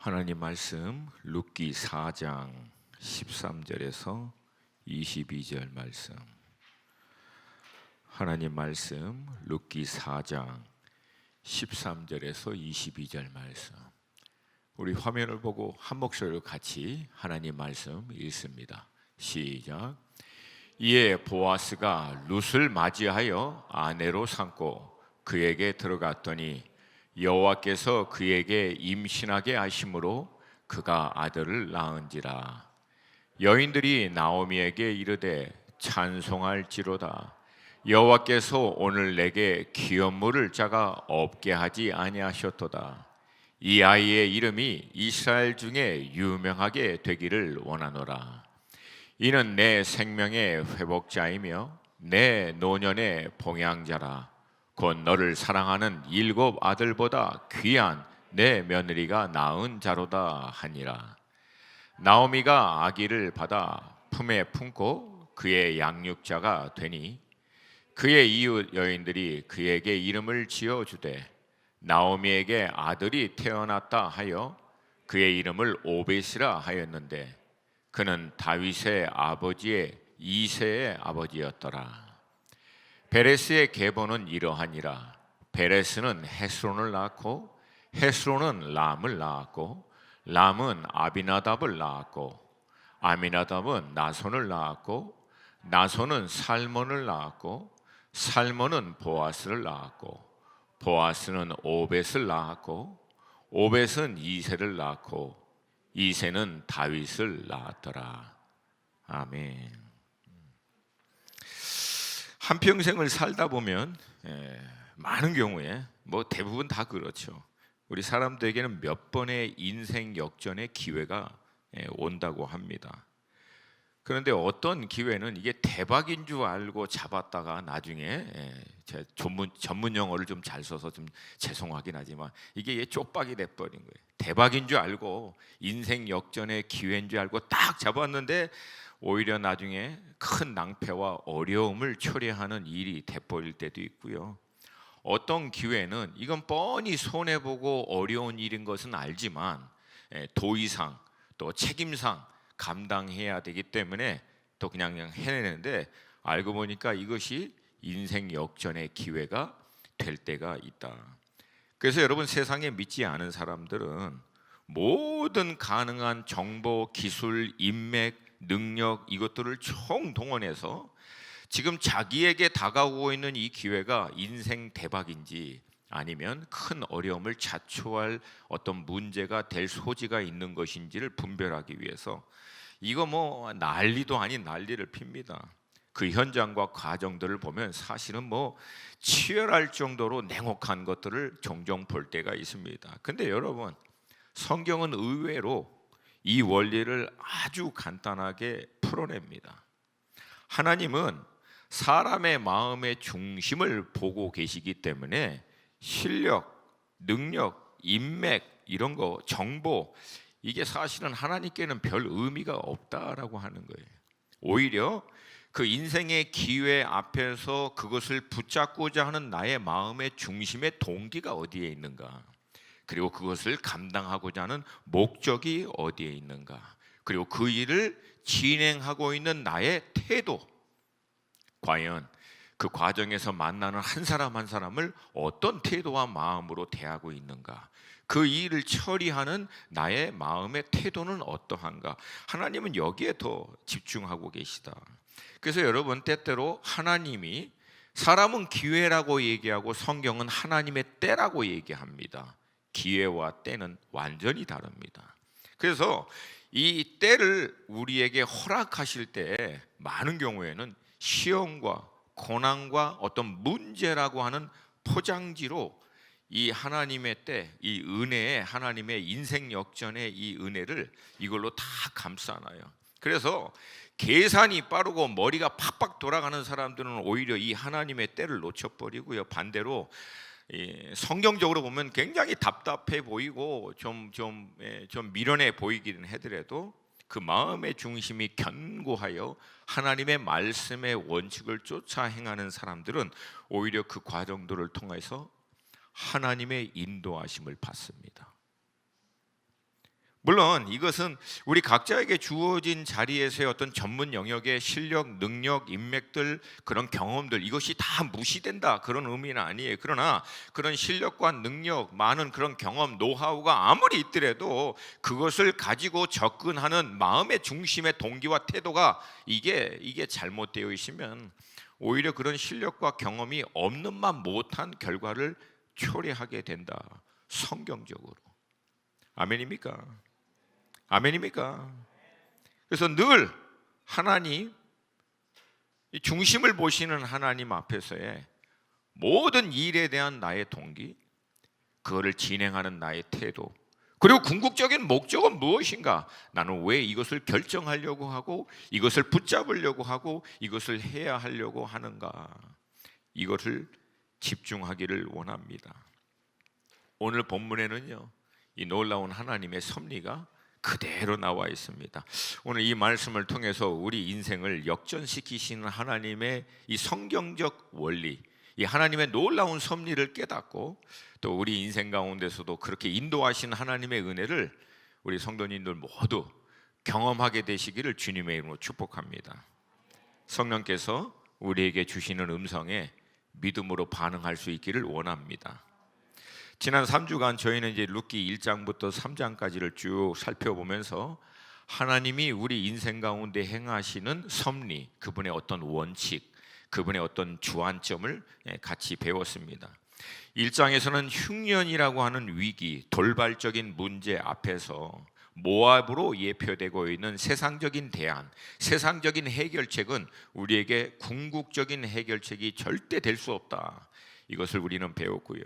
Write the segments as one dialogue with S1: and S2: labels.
S1: 하나님 말씀 룻기 4장 13절에서 22절 말씀. 하나님 말씀 룻기 4장 13절에서 22절 말씀. 우리 화면을 보고 한 목소리로 같이 하나님 말씀 읽습니다. 시작. 이에 보아스가 룻을 맞이하여 아내로 삼고 그에게 들어갔더니 여호와께서 그에게 임신하게 하심으로 그가 아들을 낳은지라. 여인들이 나오미에게 이르되 찬송할지로다. 여호와께서 오늘 내게 기업물을 자가 없게 하지 아니하셨도다. 이 아이의 이름이 이스라엘 중에 유명하게 되기를 원하노라. 이는 내 생명의 회복자이며 내 노년의 봉양자라. 곧 너를 사랑하는 7 아들보다 귀한 내 며느리가 낳은 자로다 하니라. 나오미가 아기를 받아 품에 품고 그의 양육자가 되니 그의 이웃 여인들이 그에게 이름을 지어주되 나오미에게 아들이 태어났다 하여 그의 이름을 오벳이라 하였는데 그는 다윗의 아버지의 이새의 아버지였더라. 베레스의 계보는 이러하니라. 베레스는 헤스론을 낳고 헤스론은 람을 낳았고 람은 아비나답을 낳았고 아미나답은 나손을 낳았고 나손은 살몬을 낳았고 살몬은 보아스를 낳았고 보아스는 오벳을 낳았고 오벳은 이새를 낳고 이새는 다윗을 낳았더라. 아멘. 한평생을 살다 보면 많은 경우에 대부분 다 그렇죠. 우리 사람들에게는 몇 번의 인생 역전의 기회가 온다고 합니다. 그런데 어떤 기회는 이게 대박인 줄 알고 잡았다가 나중에 제 전문 용어를 좀 잘 써서 좀 죄송하긴 하지만 이게 쪽박이 돼버린 거예요. 대박인 줄 알고 인생 역전의 기회인 줄 알고 딱 잡았는데 오히려 나중에 큰 낭패와 어려움을 초래하는 일이 돼버릴 때도 있고요. 어떤 기회는 이건 뻔히 손해보고 어려운 일인 것은 알지만 도의상 또 책임상 감당해야 되기 때문에 또 그냥 해내는데 알고 보니까 이것이 인생 역전의 기회가 될 때가 있다. 그래서 여러분, 세상에 믿지 않은 사람들은 모든 가능한 정보, 기술, 인맥, 능력 이것들을 총동원해서 지금 자기에게 다가오고 있는 이 기회가 인생 대박인지 아니면 큰 어려움을 자초할 어떤 문제가 될 소지가 있는 것인지를 분별하기 위해서 이거 난리도 아닌 난리를 핍니다. 그 현장과 과정들을 보면 사실은 치열할 정도로 냉혹한 것들을 종종 볼 때가 있습니다. 근데 여러분, 성경은 의외로 이 원리를 아주 간단하게 풀어냅니다. 하나님은 사람의 마음의 중심을 보고 계시기 때문에 실력, 능력, 인맥 이런 거, 정보 이게 사실은 하나님께는 별 의미가 없다라고 하는 거예요. 오히려 그 인생의 기회 앞에서 그것을 붙잡고자 하는 나의 마음의 중심의 동기가 어디에 있는가, 그리고 그것을 감당하고자 하는 목적이 어디에 있는가, 그리고 그 일을 진행하고 있는 나의 태도, 과연 그 과정에서 만나는 한 사람 한 사람을 어떤 태도와 마음으로 대하고 있는가, 그 일을 처리하는 나의 마음의 태도는 어떠한가, 하나님은 여기에 더 집중하고 계시다. 그래서 여러분, 때때로 하나님이, 사람은 기회라고 얘기하고 성경은 하나님의 때라고 얘기합니다. 기회와 때는 완전히 다릅니다. 그래서 이 때를 우리에게 허락하실 때 많은 경우에는 시험과 고난과 어떤 문제라고 하는 포장지로 이 하나님의 때, 이 은혜의, 하나님의 인생 역전의 이 은혜를 이걸로 다 감싸놔요. 그래서 계산이 빠르고 머리가 팍팍 돌아가는 사람들은 오히려 이 하나님의 때를 놓쳐버리고요. 반대로 성경적으로 보면 굉장히 답답해 보이고 좀 미련해 보이기는 하더라도 그 마음의 중심이 견고하여 하나님의 말씀의 원칙을 쫓아 행하는 사람들은 오히려 그 과정들을 통해서 하나님의 인도하심을 받습니다. 물론 이것은 우리 각자에게 주어진 자리에서의 어떤 전문 영역의 실력, 능력, 인맥들, 그런 경험들, 이것이 다 무시된다 그런 의미는 아니에요. 그러나 그런 실력과 능력, 많은 그런 경험, 노하우가 아무리 있더라도 그것을 가지고 접근하는 마음의 중심의 동기와 태도가 이게 잘못되어 있으면 오히려 그런 실력과 경험이 없는 만 못한 결과를 초래하게 된다. 성경적으로. 아멘입니까? 아멘입니까? 그래서 늘 하나님, 이 중심을 보시는 하나님 앞에서의 모든 일에 대한 나의 동기, 그거를 진행하는 나의 태도, 그리고 궁극적인 목적은 무엇인가? 나는 왜 이것을 결정하려고 하고 이것을 붙잡으려고 하고 이것을 해야 하려고 하는가? 이것을 집중하기를 원합니다. 오늘 본문에는요, 이 놀라운 하나님의 섭리가 그대로 나와 있습니다. 오늘 이 말씀을 통해서 우리 인생을 역전시키시는 하나님의 이 성경적 원리, 이 하나님의 놀라운 섭리를 깨닫고 또 우리 인생 가운데서도 그렇게 인도하신 하나님의 은혜를 우리 성도님들 모두 경험하게 되시기를 주님의 이름으로 축복합니다. 성령께서 우리에게 주시는 음성에 믿음으로 반응할 수 있기를 원합니다. 지난 3주간 저희는 이제 룻기 1장부터 3장까지를 쭉 살펴보면서 하나님이 우리 인생 가운데 행하시는 섭리, 그분의 어떤 원칙, 그분의 어떤 주안점을 같이 배웠습니다. 1장에서는 흉년이라고 하는 위기, 돌발적인 문제 앞에서 모압으로 예표되고 있는 세상적인 대안, 세상적인 해결책은 우리에게 궁극적인 해결책이 절대 될 수 없다. 이것을 우리는 배웠고요.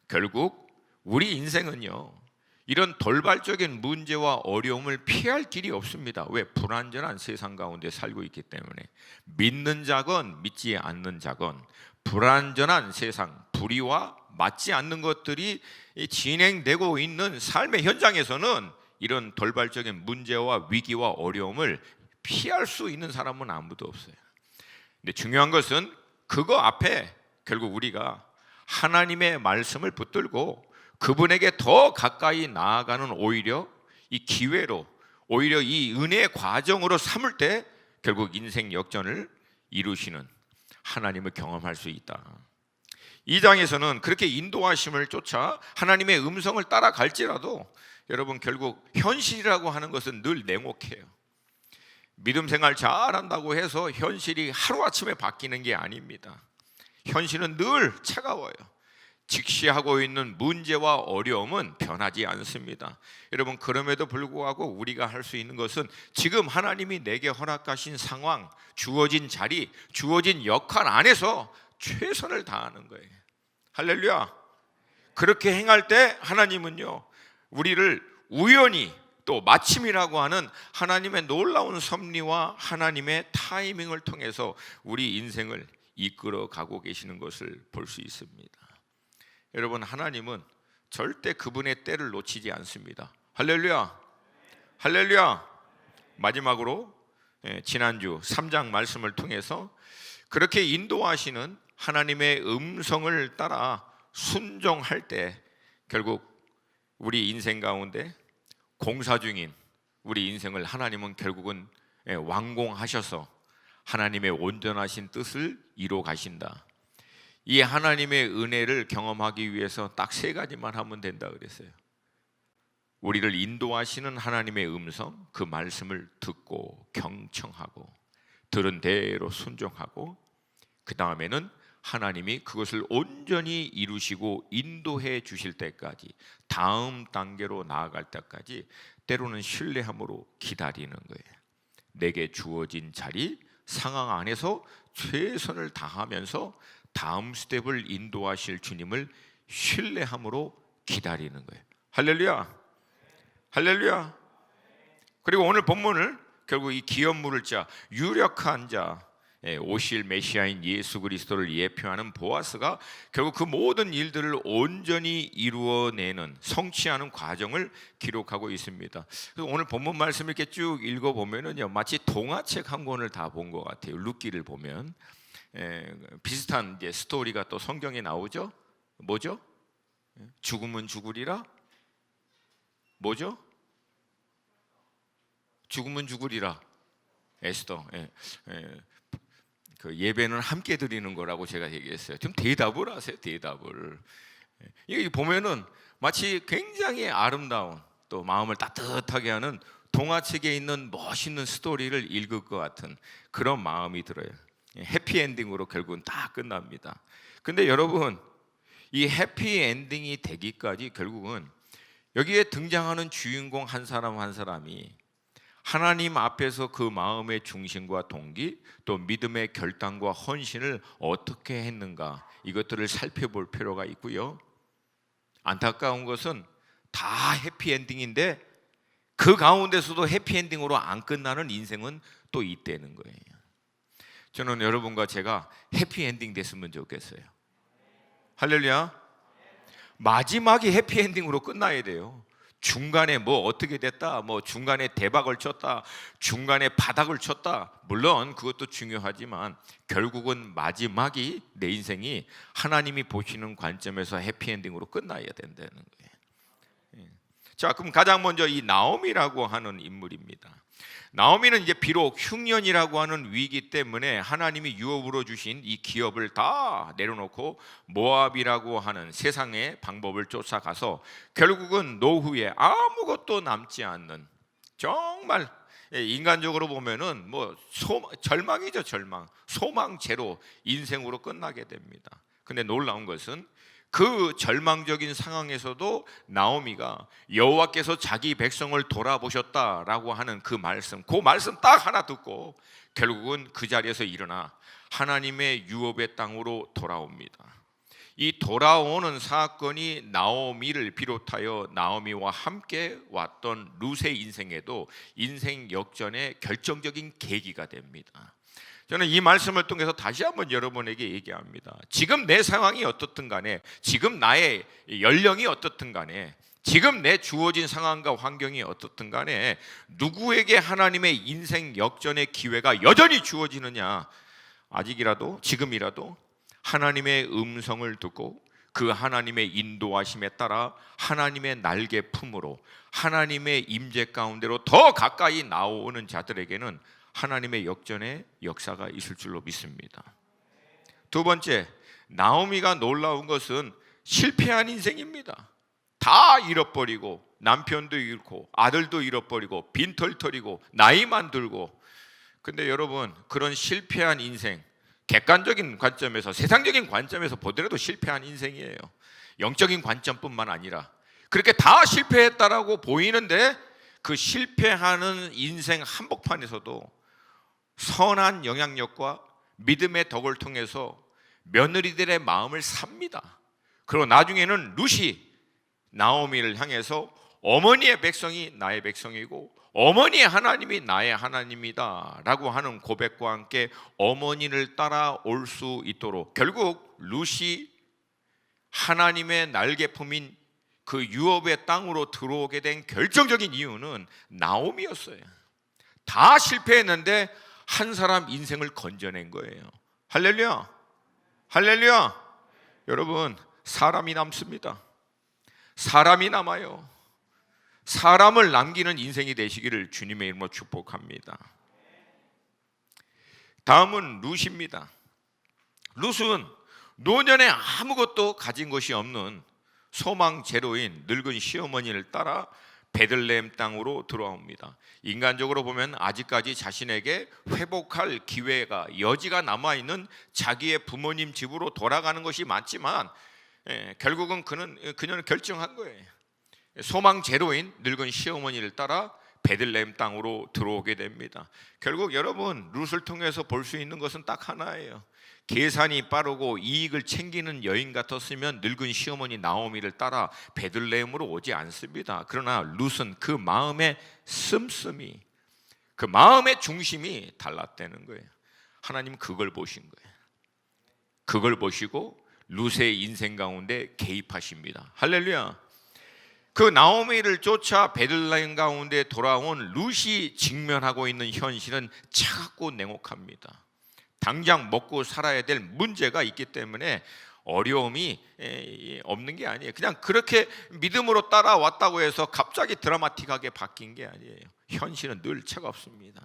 S1: 결국 우리 인생은요, 이런 돌발적인 문제와 어려움을 피할 길이 없습니다. 왜? 불완전한 세상 가운데 살고 있기 때문에. 믿는 자건 믿지 않는 자건 불완전한 세상, 불의와 맞지 않는 것들이 진행되고 있는 삶의 현장에서는 이런 돌발적인 문제와 위기와 어려움을 피할 수 있는 사람은 아무도 없어요. 근데 중요한 것은 그거 앞에 결국 우리가 하나님의 말씀을 붙들고 그분에게 더 가까이 나아가는 오히려 이 기회로, 오히려 이 은혜의 과정으로 삼을 때 결국 인생 역전을 이루시는 하나님을 경험할 수 있다. 2장에서는 그렇게 인도하심을 쫓아 하나님의 음성을 따라갈지라도 여러분 결국 현실이라고 하는 것은 늘 냉혹해요. 믿음 생활 잘한다고 해서 현실이 하루아침에 바뀌는 게 아닙니다. 현실은 늘 차가워요. 직시하고 있는 문제와 어려움은 변하지 않습니다. 여러분, 그럼에도 불구하고 우리가 할 수 있는 것은 지금 하나님이 내게 허락하신 상황, 주어진 자리, 주어진 역할 안에서 최선을 다하는 거예요. 할렐루야. 그렇게 행할 때 하나님은요, 우리를 우연히 또 마침이라고 하는 하나님의 놀라운 섭리와 하나님의 타이밍을 통해서 우리 인생을 이끌어 가고 계시는 것을 볼 수 있습니다. 여러분, 하나님은 절대 그분의 때를 놓치지 않습니다. 할렐루야. 할렐루야. 마지막으로 지난주 3장 말씀을 통해서 그렇게 인도하시는 하나님의 음성을 따라 순종할 때 결국 우리 인생 가운데 공사 중인 우리 인생을 하나님은 결국은 완공하셔서 하나님의 온전하신 뜻을 이루어 가신다. 이 하나님의 은혜를 경험하기 위해서 딱 3가지만 하면 된다 그랬어요. 우리를 인도하시는 하나님의 음성, 그 말씀을 듣고 경청하고 들은 대로 순종하고, 그 다음에는 하나님이 그것을 온전히 이루시고 인도해 주실 때까지, 다음 단계로 나아갈 때까지 때로는 신뢰함으로 기다리는 거예요. 내게 주어진 자리, 상황 안에서 최선을 다하면서 다음 스텝을 인도하실 주님을 신뢰함으로 기다리는 거예요. 할렐루야. 할렐루야. 그리고 오늘 본문을 결국 이 기업 물을 자, 유력한 자, 오실 메시아인 예수 그리스도를 예표하는 보아스가 결국 그 모든 일들을 온전히 이루어내는, 성취하는 과정을 기록하고 있습니다. 그래서 오늘 본문 말씀 이렇게 쭉 읽어보면은요, 마치 동화책 한 권을 다 본 것 같아요. 룻기를 보면 비슷한 이제 스토리가 또 성경에 나오죠. 뭐죠? 죽으면 죽으리라. 뭐죠? 죽으면 죽으리라. 에스더. 그 예배는 함께 드리는 거라고 제가 얘기했어요. 좀 대답을 하세요. 대답을. 이게 보면은 마치 굉장히 아름다운 또 마음을 따뜻하게 하는 동화책에 있는 멋있는 스토리를 읽을 것 같은 그런 마음이 들어요. 해피엔딩으로 결국은 다 끝납니다. 근데 여러분, 이 해피엔딩이 되기까지 결국은 여기에 등장하는 주인공 한 사람 한 사람이 하나님 앞에서 그 마음의 중심과 동기, 또 믿음의 결단과 헌신을 어떻게 했는가, 이것들을 살펴볼 필요가 있고요. 안타까운 것은 다 해피엔딩인데 그 가운데서도 해피엔딩으로 안 끝나는 인생은 또 있다는 거예요. 저는 여러분과 제가 해피엔딩 됐으면 좋겠어요. 할렐루야. 마지막이 해피엔딩으로 끝나야 돼요. 중간에 뭐 어떻게 됐다, 뭐 중간에 대박을 쳤다, 중간에 바닥을 쳤다, 물론 그것도 중요하지만 결국은 마지막이, 내 인생이 하나님이 보시는 관점에서 해피엔딩으로 끝나야 된다는 거예요. 자, 그럼 가장 먼저 이 나오미라고 하는 인물입니다. 나오미는 이제 비록 흉년이라고 하는 위기 때문에 하나님이 유업으로 주신 이 기업을 다 내려놓고 모압이라고 하는 세상의 방법을 쫓아가서 결국은 노후에 아무것도 남지 않는, 정말 인간적으로 보면은 뭐 절망이죠. 절망, 소망 제로 인생으로 끝나게 됩니다. 근데 놀라운 것은 그 절망적인 상황에서도 나오미가 여호와께서 자기 백성을 돌아보셨다라고 하는 그 말씀 딱 하나 듣고 결국은 그 자리에서 일어나 하나님의 유업의 땅으로 돌아옵니다. 이 돌아오는 사건이 나오미를 비롯하여 나오미와 함께 왔던 룻의 인생에도 인생 역전의 결정적인 계기가 됩니다. 저는 이 말씀을 통해서 다시 한번 여러분에게 얘기합니다. 지금 내 상황이 어떻든 간에, 지금 나의 연령이 어떻든 간에, 지금 내 주어진 상황과 환경이 어떻든 간에 누구에게 하나님의 인생 역전의 기회가 여전히 주어지느냐, 아직이라도, 지금이라도 하나님의 음성을 듣고 그 하나님의 인도하심에 따라 하나님의 날개 품으로 하나님의 임재 가운데로 더 가까이 나오는 자들에게는 하나님의 역전의 역사가 있을 줄로 믿습니다. 두 번째, 나오미가 놀라운 것은 실패한 인생입니다. 다 잃어버리고 남편도 잃고 아들도 잃어버리고 빈털터리고 나이만 들고. 근데 여러분, 그런 실패한 인생, 객관적인 관점에서, 세상적인 관점에서 보더라도 실패한 인생이에요. 영적인 관점뿐만 아니라 그렇게 다 실패했다라고 보이는데 그 실패하는 인생 한복판에서도 선한 영향력과 믿음의 덕을 통해서 며느리들의 마음을 삽니다. 그리고 나중에는 룻이 나오미를 향해서 어머니의 백성이 나의 백성이고 어머니의 하나님이 나의 하나님이다 라고 하는 고백과 함께 어머니를 따라올 수 있도록, 결국 룻이 하나님의 날개품인 그 유업의 땅으로 들어오게 된 결정적인 이유는 나오미였어요. 다 실패했는데 한 사람 인생을 건져낸 거예요. 할렐루야. 할렐루야. 여러분, 사람이 남습니다. 사람이 남아요. 사람을 남기는 인생이 되시기를 주님의 이름으로 축복합니다. 다음은 룻입니다. 룻은 노년에 아무것도 가진 것이 없는 소망 제로인 늙은 시어머니를 따라 베들레헴 땅으로 들어옵니다. 인간적으로 보면 아직까지 자신에게 회복할 기회가, 여지가 남아있는 자기의 부모님 집으로 돌아가는 것이 맞지만 결국은 그녀는 결정한 거예요. 소망 제로인 늙은 시어머니를 따라 베들레헴 땅으로 들어오게 됩니다. 결국 여러분, 룻을 통해서 볼 수 있는 것은 딱 하나예요. 계산이 빠르고 이익을 챙기는 여인 같았으면 늙은 시어머니 나오미를 따라 베들레헴으로 오지 않습니다. 그러나 룻은 그 마음의 씀씀이, 그 마음의 중심이 달랐다는 거예요. 하나님 그걸 보신 거예요. 그걸 보시고 룻의 인생 가운데 개입하십니다. 할렐루야. 그 나오미를 쫓아 베들레헴 가운데 돌아온 룻이 직면하고 있는 현실은 차갑고 냉혹합니다. 당장 먹고 살아야 될 문제가 있기 때문에 어려움이 없는 게 아니에요. 그냥 그렇게 믿음으로 따라왔다고 해서 갑자기 드라마틱하게 바뀐 게 아니에요. 현실은 늘 차갑습니다.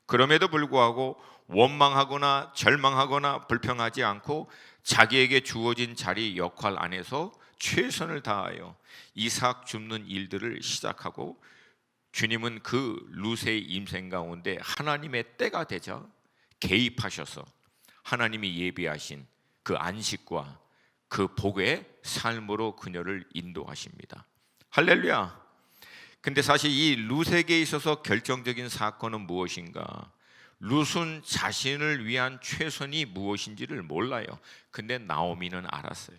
S1: 그럼에도 불구하고 원망하거나 절망하거나 불평하지 않고 자기에게 주어진 자리 역할 안에서 최선을 다하여 이삭 줍는 일들을 시작하고, 주님은 그 룻의 인생 가운데 하나님의 때가 되자 개입하셔서 하나님이 예비하신 그 안식과 그 복의 삶으로 그녀를 인도하십니다. 할렐루야. 근데 사실 이 룻에게 있어서 결정적인 사건은 무엇인가? 룻은 자신을 위한 최선이 무엇인지를 몰라요. 근데 나오미는 알았어요.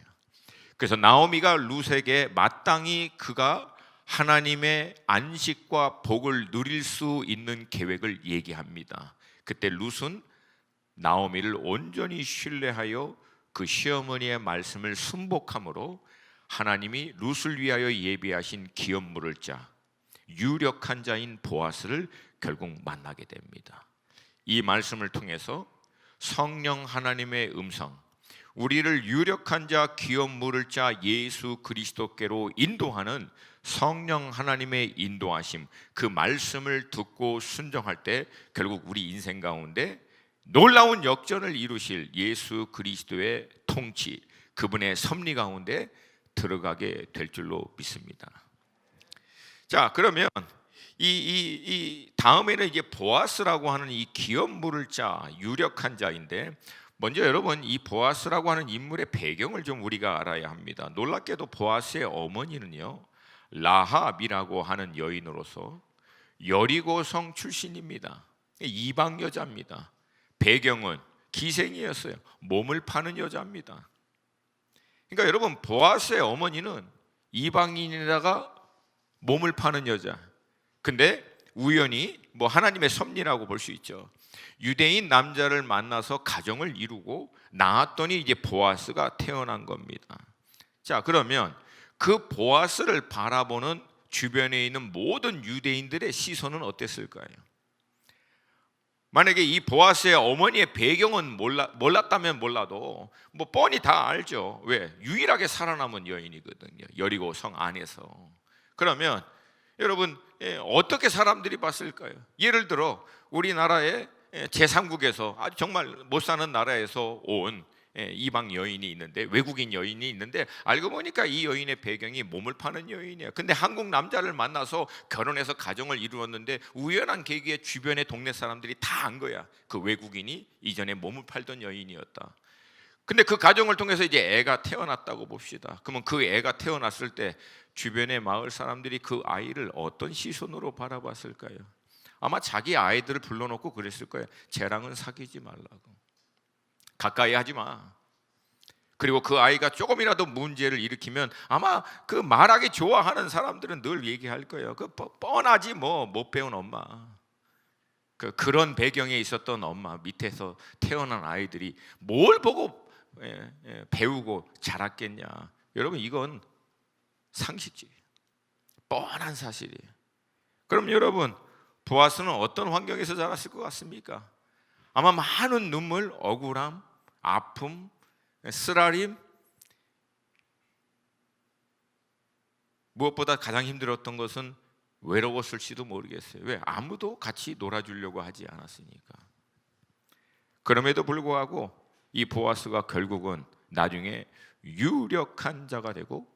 S1: 그래서 나오미가 룻에게 마땅히 그가 하나님의 안식과 복을 누릴 수 있는 계획을 얘기합니다. 그때 룻은 나오미를 온전히 신뢰하여 그 시어머니의 말씀을 순복함으로 하나님이 룻을 위하여 예비하신 기업 물을 자, 유력한 자인 보아스를 결국 만나게 됩니다. 이 말씀을 통해서 성령 하나님의 음성, 우리를 유력한 자, 기업 물을 자 예수 그리스도께로 인도하는 성령 하나님의 인도하심, 그 말씀을 듣고 순종할 때 결국 우리 인생 가운데 놀라운 역전을 이루실 예수 그리스도의 통치, 그분의 섭리 가운데 들어가게 될 줄로 믿습니다. 자, 그러면 이 다음에는 이제 보아스라고 하는 이 기업 물을 자, 유력한 자인데, 먼저 여러분 이 보아스라고 하는 인물의 배경을 좀 우리가 알아야 합니다. 놀랍게도 보아스의 어머니는요, 라합이라고 하는 여인으로서 여리고성 출신입니다. 이방 여자입니다. 배경은 기생이었어요. 몸을 파는 여자입니다. 그러니까 여러분, 보아스의 어머니는 이방인에다가 몸을 파는 여자. 근데 우연히 뭐 하나님의 섭리라고 볼 수 있죠. 유대인 남자를 만나서 가정을 이루고 낳았더니 이제 보아스가 태어난 겁니다. 자, 그러면 그 보아스를 바라보는 주변에 있는 모든 유대인들의 시선은 어땠을까요? 만약에 이 보아스의 어머니의 배경은 몰랐다면 몰라도 뭐 뻔히 다 알죠. 왜? 유일하게 살아남은 여인이거든요. 여리고 성 안에서. 그러면 여러분, 어떻게 사람들이 봤을까요? 예를 들어 우리나라의 제3국에서 아주 정말 못 사는 나라에서 온 이방 여인이 있는데, 외국인 여인이 있는데, 알고 보니까 이 여인의 배경이 몸을 파는 여인이에요. 근데 한국 남자를 만나서 결혼해서 가정을 이루었는데 우연한 계기에 주변의 동네 사람들이 다 안 거야. 그 외국인이 이전에 몸을 팔던 여인이었다. 근데 그 가정을 통해서 이제 애가 태어났다고 봅시다. 그러면 그 애가 태어났을 때 주변의 마을 사람들이 그 아이를 어떤 시선으로 바라봤을까요? 아마 자기 아이들을 불러놓고 그랬을 거예요. 쟤랑은 사귀지 말라고, 가까이 하지 마. 그리고 그 아이가 조금이라도 문제를 일으키면 아마 그 말하기 좋아하는 사람들은 늘 얘기할 거예요. 그 뻔하지 뭐, 못 배운 엄마. 그런 배경에 있었던 엄마 밑에서 태어난 아이들이 뭘 보고 배우고 자랐겠냐. 여러분, 이건 상식이에요. 뻔한 사실이에요. 그럼 여러분, 보아스는 어떤 환경에서 자랐을 것 같습니까? 아마 많은 눈물, 억울함, 아픔, 쓰라림, 무엇보다 가장 힘들었던 것은 외로웠을지도 모르겠어요. 왜? 아무도 같이 놀아주려고 하지 않았으니까. 그럼에도 불구하고 이 보아스가 결국은 나중에 유력한 자가 되고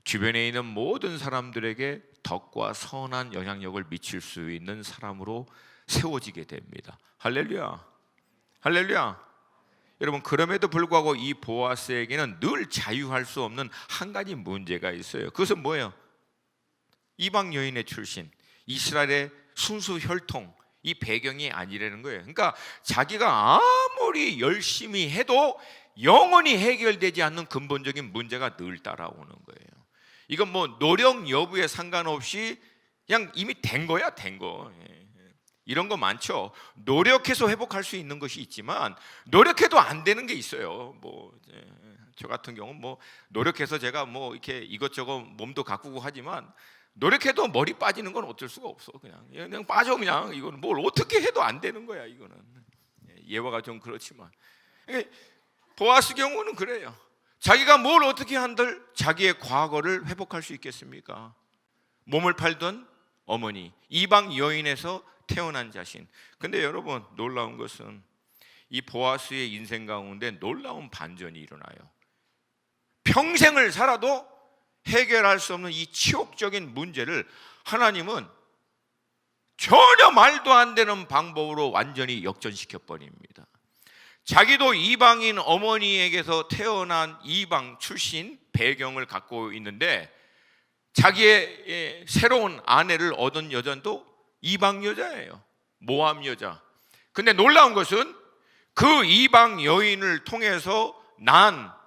S1: 주변에 있는 모든 사람들에게 덕과 선한 영향력을 미칠 수 있는 사람으로 세워지게 됩니다. 할렐루야, 할렐루야. 여러분, 그럼에도 불구하고 이 보아스에게는 늘 자유할 수 없는 한 가지 문제가 있어요. 그것은 뭐예요? 이방 여인의 출신, 이스라엘의 순수 혈통, 이 배경이 아니라는 거예요. 그러니까 자기가 아무리 열심히 해도 영원히 해결되지 않는 근본적인 문제가 늘 따라오는 거예요. 이건 뭐 노력 여부에 상관없이 그냥 이미 된 거야, 된 거. 이런 거 많죠. 노력해서 회복할 수 있는 것이 있지만 노력해도 안 되는 게 있어요. 뭐 저 같은 경우는 뭐 노력해서 제가 뭐 이렇게 이것저것 몸도 가꾸고 하지만 노력해도 머리 빠지는 건 어쩔 수가 없어. 그냥 빠져. 그냥 이거는 뭘 어떻게 해도 안 되는 거야. 이거는 예화가 좀 그렇지만 보아스 경우는 그래요. 자기가 뭘 어떻게 한들 자기의 과거를 회복할 수 있겠습니까? 몸을 팔던 어머니, 이방 여인에서 태어난 자신. 근데 여러분, 놀라운 것은 이 보아스의 인생 가운데 놀라운 반전이 일어나요. 평생을 살아도 해결할 수 없는 이 치욕적인 문제를 하나님은 전혀 말도 안 되는 방법으로 완전히 역전시켜 버립니다. 자기도 이방인 어머니에게서 태어난 이방 출신 배경을 갖고 있는데 자기의 새로운 아내를 얻은 여자도 이방 여자예요. 모함 여자. 근데 놀라운 것은 그 이방 여인을 통해서 난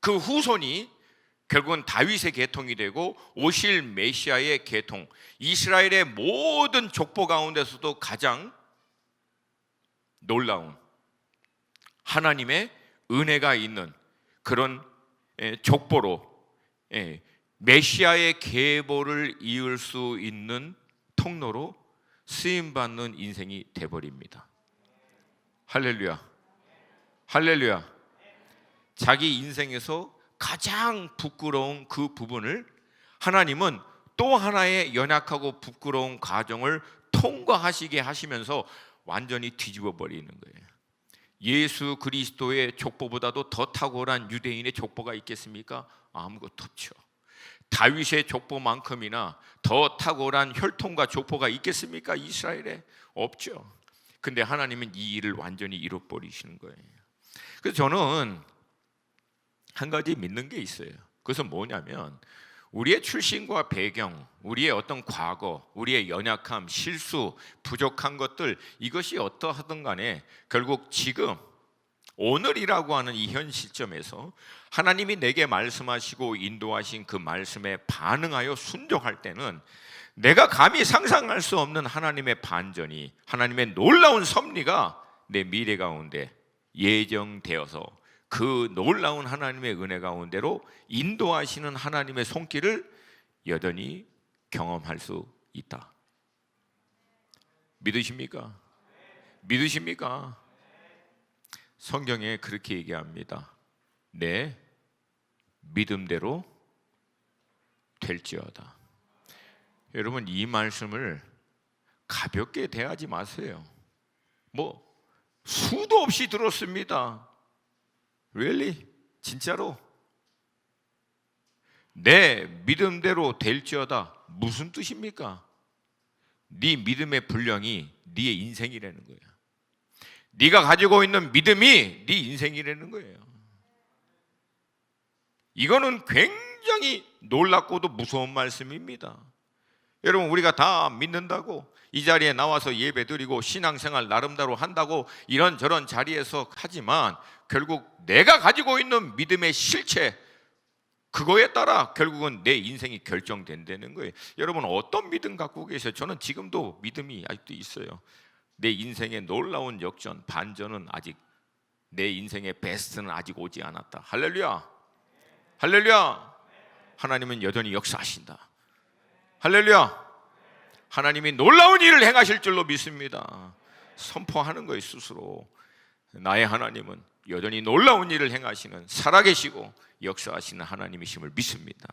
S1: 그 후손이 결국은 다윗의 계통이 되고 오실 메시아의 계통, 이스라엘의 모든 족보 가운데서도 가장 놀라운 하나님의 은혜가 있는 그런 족보로 메시아의 계보를 이을 수 있는 통로로 쓰임받는 인생이 돼버립니다. 할렐루야, 할렐루야. 자기 인생에서 가장 부끄러운 그 부분을 하나님은 또 하나의 연약하고 부끄러운 과정을 통과하시게 하시면서 완전히 뒤집어 버리는 거예요. 예수 그리스도의 족보보다도 더 탁월한 유대인의 족보가 있겠습니까? 아무것도 없죠. 다윗의 족보만큼이나 더 탁월한 혈통과 족보가 있겠습니까? 이스라엘에 없죠. 근데 하나님은 이 일을 완전히 잃어버리시는 거예요. 그래서 저는 한 가지 믿는 게 있어요. 그것은 뭐냐면 우리의 출신과 배경, 우리의 어떤 과거, 우리의 연약함, 실수, 부족한 것들, 이것이 어떠하든 간에 결국 지금 오늘이라고 하는 이 현 시점에서 하나님이 내게 말씀하시고 인도하신 그 말씀에 반응하여 순종할 때는 내가 감히 상상할 수 없는 하나님의 반전이, 하나님의 놀라운 섭리가 내 미래 가운데 예정되어서 그 놀라운 하나님의 은혜 가운데로 인도하시는 하나님의 손길을 여전히 경험할 수 있다. 믿으십니까? 믿으십니까? 성경에 그렇게 얘기합니다. 내 믿음대로 될지어다. 여러분, 이 말씀을 가볍게 대하지 마세요. 뭐 수도 없이 들었습니다. Really? 진짜로? 내 믿음대로 될지어다. 무슨 뜻입니까? 네 믿음의 분량이 네 인생이라는 거예요. 네가 가지고 있는 믿음이 네 인생이라는 거예요. 이거는 굉장히 놀랍고도 무서운 말씀입니다. 여러분, 우리가 다 믿는다고 이 자리에 나와서 예배드리고 신앙생활 나름대로 한다고 이런저런 자리에서 하지만 결국 내가 가지고 있는 믿음의 실체, 그거에 따라 결국은 내 인생이 결정된다는 거예요. 여러분, 어떤 믿음 갖고 계세요? 저는 지금도 믿음이 아직도 있어요. 내 인생의 놀라운 역전, 반전은 아직, 내 인생의 베스트는 아직 오지 않았다. 할렐루야, 할렐루야. 하나님은 여전히 역사하신다. 할렐루야. 하나님이 놀라운 일을 행하실 줄로 믿습니다. 선포하는 거예요. 스스로 나의 하나님은 여전히 놀라운 일을 행하시는 살아계시고 역사하시는 하나님이심을 믿습니다.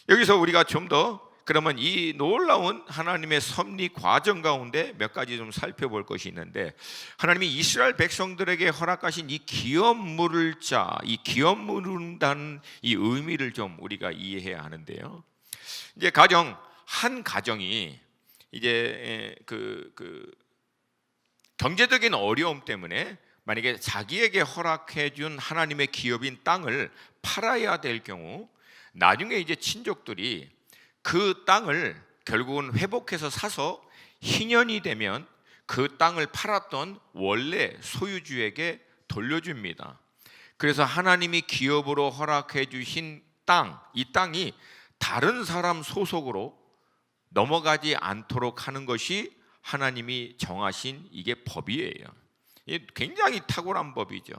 S1: 여기서 우리가 좀 더 그러면 이 놀라운 하나님의 섭리 과정 가운데 몇 가지 좀 살펴볼 것이 있는데, 하나님이 이스라엘 백성들에게 허락하신 이 기업 물을 자, 이 기업 물은다는 이 의미를 좀 우리가 이해해야 하는데요. 이제 한 가정이 이제 경제적인 어려움 때문에 만약에 자기에게 허락해 준 하나님의 기업인 땅을 팔아야 될 경우, 나중에 이제 친족들이 그 땅을 결국은 회복해서 사서 희년이 되면 그 땅을 팔았던 원래 소유주에게 돌려줍니다. 그래서 하나님이 기업으로 허락해 주신 땅, 이 땅이 다른 사람 소속으로 넘어가지 않도록 하는 것이 하나님이 정하신 이게 법이에요. 이게 굉장히 탁월한 법이죠.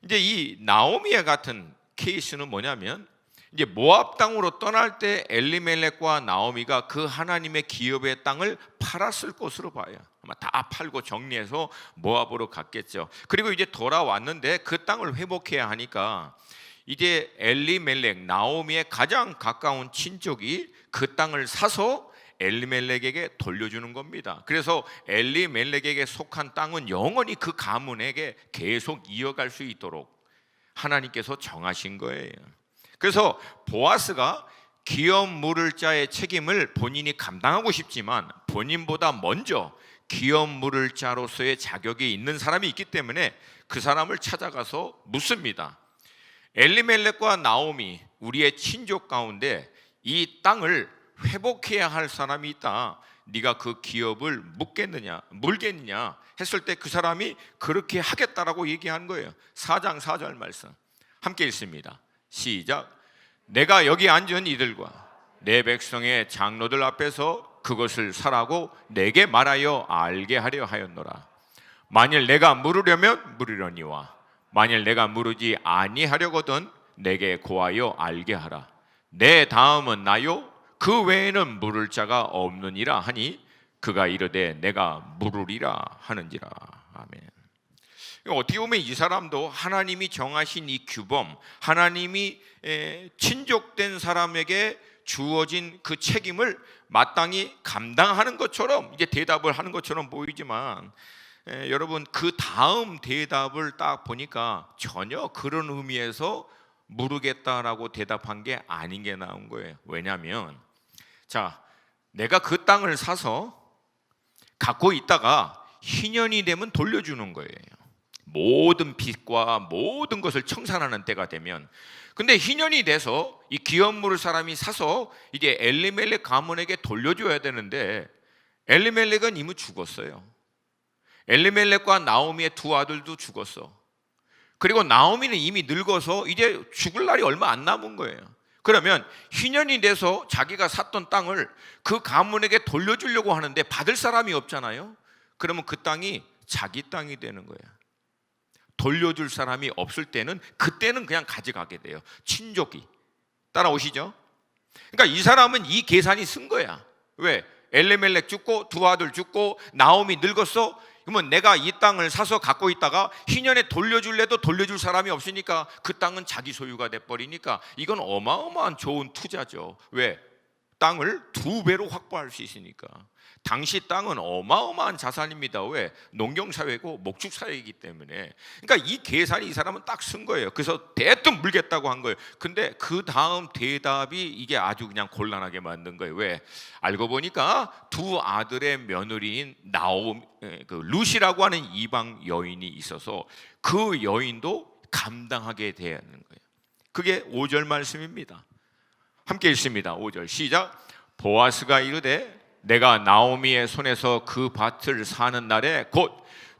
S1: 이제 이 나오미와 같은 케이스는 뭐냐면, 이제 모압 땅으로 떠날 때 엘리멜렉과 나오미가 그 하나님의 기업의 땅을 팔았을 것으로 봐요. 아마 다 팔고 정리해서 모압으로 갔겠죠. 그리고 이제 돌아왔는데 그 땅을 회복해야 하니까 이제 엘리멜렉, 나오미의 가장 가까운 친족이 그 땅을 사서 엘리멜렉에게 돌려주는 겁니다. 그래서 엘리멜렉에게 속한 땅은 영원히 그 가문에게 계속 이어갈 수 있도록 하나님께서 정하신 거예요. 그래서 보아스가 기업 물을 자의 책임을 본인이 감당하고 싶지만 본인보다 먼저 기업 물을 자로서의 자격이 있는 사람이 있기 때문에 그 사람을 찾아가서 묻습니다. 엘리멜렉과 나오미, 우리의 친족 가운데 이 땅을 회복해야 할 사람이 있다. 네가 그 기업을 물겠느냐 했을 때 그 사람이 그렇게 하겠다라고 얘기한 거예요. 4장 4절 말씀 함께 읽습니다. 시작. 내가 여기 앉은 이들과 내 백성의 장로들 앞에서 그것을 사라고 내게 말하여 알게 하려 하였노라. 만일 내가 물으려면 물으려니와 만일 내가 물으지 아니하려거든 내게 고하여 알게 하라. 내 다음은 나요 그 외에는 물을 자가 없느니라 하니 그가 이르되 내가 물으리라 하는지라. 아멘. 어떻게 보면 이 사람도 하나님이 정하신 이 규범, 하나님이 친족된 사람에게 주어진 그 책임을 마땅히 감당하는 것처럼 이제 대답을 하는 것처럼 보이지만 여러분 그 다음 대답을 딱 보니까 전혀 그런 의미에서 모르겠다라고 대답한 게 아닌 게 나온 거예요. 왜냐하면 자, 내가 그 땅을 사서 갖고 있다가 희년이 되면 돌려주는 거예요. 모든 빚과 모든 것을 청산하는 때가 되면. 근데 희년이 돼서 이 기업 물을 사람이 사서 이제 엘리멜렉 가문에게 돌려줘야 되는데 엘리멜렉은 이미 죽었어요. 엘리멜렉과 나오미의 두 아들도 죽었어. 그리고 나오미는 이미 늙어서 이제 죽을 날이 얼마 안 남은 거예요. 그러면 희년이 돼서 자기가 샀던 땅을 그 가문에게 돌려주려고 하는데 받을 사람이 없잖아요. 그러면 그 땅이 자기 땅이 되는 거예요. 돌려줄 사람이 없을 때는 그때는 그냥 가져가게 돼요. 친족이. 따라오시죠? 그러니까 이 사람은 이 계산이 쓴 거야. 왜? 엘리멜렉 죽고 두 아들 죽고 나오미 늙었어. 그러면 내가 이 땅을 사서 갖고 있다가 희년에 돌려줄래도 돌려줄 사람이 없으니까 그 땅은 자기 소유가 돼버리니까 이건 어마어마한 좋은 투자죠. 왜? 땅을 2배로 확보할 수 있으니까. 당시 땅은 어마어마한 자산입니다. 왜? 농경사회고 목축사회이기 때문에. 그러니까 이 계산이 이 사람은 딱 쓴 거예요. 그래서 대뜸 물겠다고 한 거예요. 근데 그 다음 대답이 이게 아주 그냥 곤란하게 만든 거예요. 왜? 알고 보니까 두 아들의 며느리인 룻이라고 하는 이방 여인이 있어서 그 여인도 감당하게 되는 거예요. 그게 5절 말씀입니다. 함께 읽습니다. 5절 시작. 보아스가 이르되 내가 나오미의 손에서 그 밭을 사는 날에 곧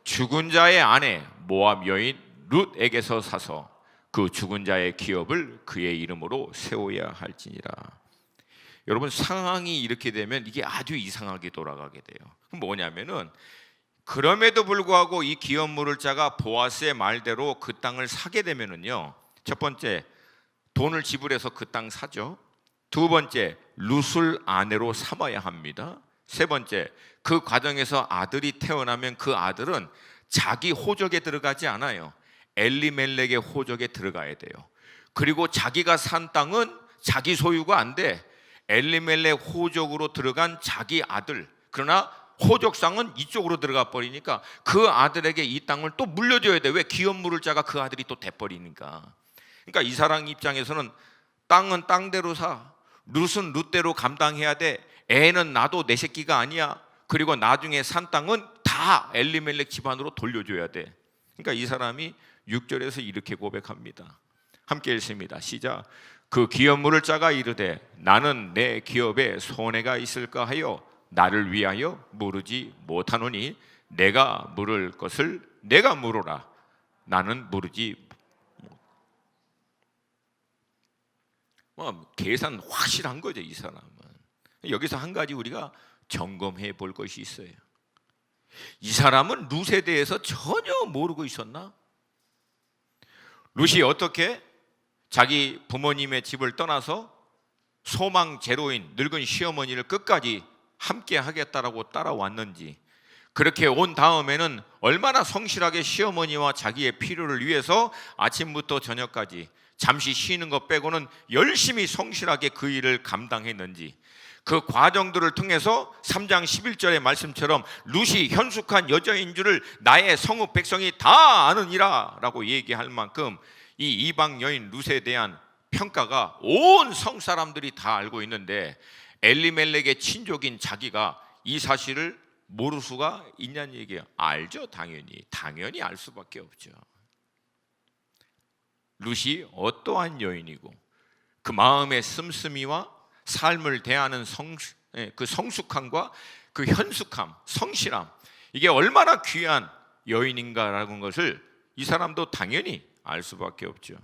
S1: 죽은 자의 아내 모압 여인 룻에게서 사서 그 죽은 자의 기업을 그의 이름으로 세워야 할지니라. 여러분 상황이 이렇게 되면 이게 아주 이상하게 돌아가게 돼요. 그럼 뭐냐면은 그럼에도 불구하고 이 기업 물을 자가 보아스의 말대로 그 땅을 사게 되면은요, 첫 번째 돈을 지불해서 그 땅 사죠. 두 번째, 룻을 아내로 삼아야 합니다. 세 번째, 그 과정에서 아들이 태어나면 그 아들은 자기 호적에 들어가지 않아요. 엘리멜렉의 호적에 들어가야 돼요. 그리고 자기가 산 땅은 자기 소유가 안 돼. 엘리멜렉 호적으로 들어간 자기 아들, 그러나 호적상은 이쪽으로 들어가 버리니까 그 아들에게 이 땅을 또 물려줘야 돼. 왜? 기업 물을 자가 그 아들이 또 돼버리니까. 그러니까 이 사람 입장에서는 땅은 땅대로 사, 룻은 룻대로 감당해야 돼. 애는 나도 내 새끼가 아니야. 그리고 나중에 산 땅은 다 엘리멜렉 집안으로 돌려줘야 돼. 그러니까 이 사람이 6절에서 이렇게 고백합니다. 함께 읽습니다. 시작. 그 기업 물을 자가 이르되 나는 내 기업에 손해가 있을까 하여 나를 위하여 물으지 못하노니 내가 물을 것을 내가 물으라. 나는 물으지. 계산 확실한 거죠. 이 사람은. 여기서 한 가지 우리가 점검해 볼 것이 있어요. 이 사람은 룻에 대해서 전혀 모르고 있었나? 룻이 어떻게 자기 부모님의 집을 떠나서 소망 제로인 늙은 시어머니를 끝까지 함께 하겠다라고 따라왔는지, 그렇게 온 다음에는 얼마나 성실하게 시어머니와 자기의 필요를 위해서 아침부터 저녁까지 잠시 쉬는 것 빼고는 열심히 성실하게 그 일을 감당했는지, 그 과정들을 통해서 3장 11절의 말씀처럼 룻이 현숙한 여자인 줄을 나의 성읍 백성이 다 아느니라 라고 얘기할 만큼 이 이방 여인 룻에 대한 평가가 온 성 사람들이 다 알고 있는데, 엘리멜렉의 친족인 자기가 이 사실을 모를 수가 있냐는 얘기예요. 알죠. 당연히 알 수밖에 없죠. 룻이 어떠한 여인이고 그 마음의 씀씀이와 삶을 대하는 그 성숙함과 그 현숙함, 성실함, 이게 얼마나 귀한 여인인가라는 것을 이 사람도 당연히 알 수밖에 없죠.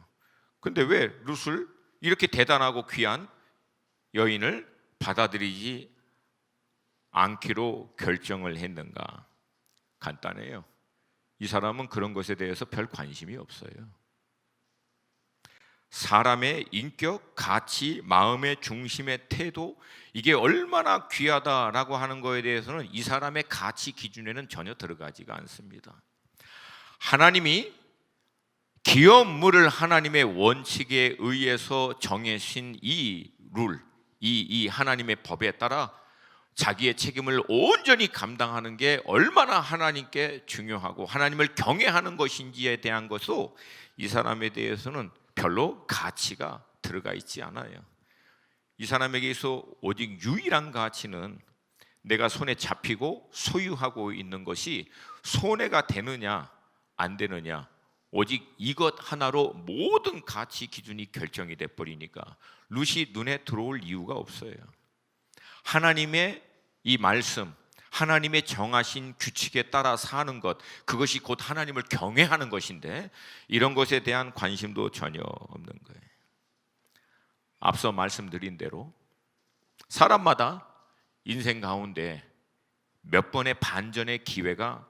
S1: 근데 왜 룻을 이렇게 대단하고 귀한 여인을 받아들이지 않기로 결정을 했는가? 간단해요. 이 사람은 그런 것에 대해서 별 관심이 없어요. 사람의 인격, 가치, 마음의 중심의 태도, 이게 얼마나 귀하다라고 하는 거에 대해서는 이 사람의 가치 기준에는 전혀 들어가지가 않습니다. 하나님이 기업물을 하나님의 원칙에 의해서 정해신 이 룰, 이 하나님의 법에 따라 자기의 책임을 온전히 감당하는 게 얼마나 하나님께 중요하고 하나님을 경외하는 것인지에 대한 것도 이 사람에 대해서는 별로 가치가 들어가 있지 않아요. 이 사람에게 있어 오직 유일한 가치는 내가 손에 잡히고 소유하고 있는 것이 손해가 되느냐 안 되느냐, 오직 이것 하나로 모든 가치 기준이 결정이 돼버리니까 룻이 눈에 들어올 이유가 없어요. 하나님의 이 말씀, 하나님의 정하신 규칙에 따라 사는 것, 그것이 곧 하나님을 경외하는 것인데 이런 것에 대한 관심도 전혀 없는 거예요. 앞서 말씀드린 대로 사람마다 인생 가운데 몇 번의 반전의 기회가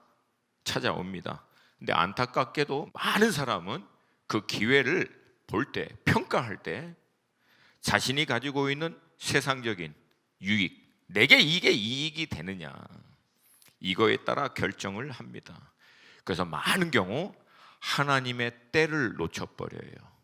S1: 찾아옵니다. 근데 안타깝게도 많은 사람은 그 기회를 볼 때, 평가할 때 자신이 가지고 있는 세상적인 유익, 내게 이게 이익이 되느냐, 이거에 따라 결정을 합니다. 그래서 많은 경우 하나님의 때를 놓쳐버려요.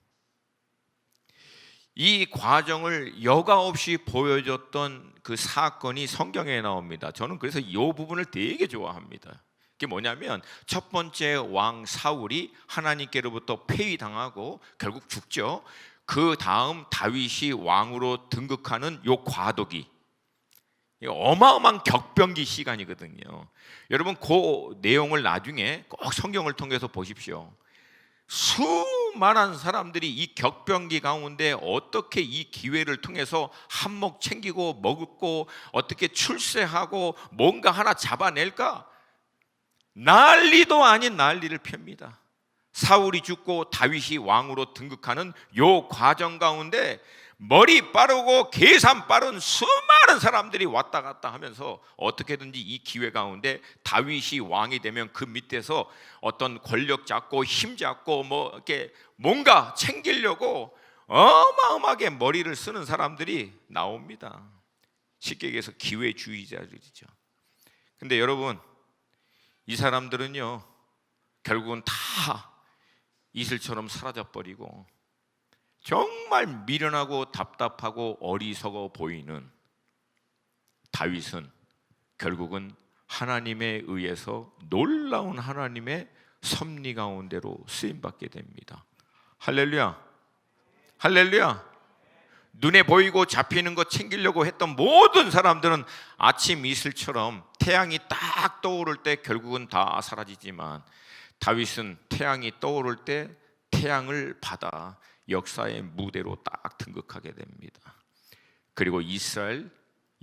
S1: 이 과정을 여과 없이 보여줬던 그 사건이 성경에 나옵니다. 저는 그래서 이 부분을 되게 좋아합니다. 그게 뭐냐면 첫 번째 왕 사울이 하나님께로부터 폐위당하고 결국 죽죠. 그 다음 다윗이 왕으로 등극하는 요 과도기, 어마어마한 격변기 시간이거든요. 여러분 그 내용을 나중에 꼭 성경을 통해서 보십시오. 수많은 사람들이 이 격변기 가운데 어떻게 이 기회를 통해서 한몫 챙기고 먹고 어떻게 출세하고 뭔가 하나 잡아낼까? 난리도 아닌 난리를 펴니다. 사울이 죽고 다윗이 왕으로 등극하는 요 과정 가운데 머리 빠르고 계산 빠른 수많은 사람들이 왔다 갔다 하면서 어떻게든지 이 기회 가운데 다윗이 왕이 되면 그 밑에서 어떤 권력 잡고 힘 잡고 뭐 이렇게 뭔가 챙기려고 어마어마하게 머리를 쓰는 사람들이 나옵니다. 쉽게 얘기해서 기회주의자들이죠. 근데 여러분, 이 사람들은요 결국은 다 이슬처럼 사라져버리고 정말 미련하고 답답하고 어리석어 보이는 다윗은 결국은 하나님에 의해서 놀라운 하나님의 섭리 가운데로 쓰임받게 됩니다. 할렐루야, 할렐루야. 눈에 보이고 잡히는 것 챙기려고 했던 모든 사람들은 아침 이슬처럼 태양이 딱 떠오를 때 결국은 다 사라지지만 다윗은 태양이 떠오를 때 태양을 받아 역사의 무대로 딱 등극하게 됩니다. 그리고 이스라엘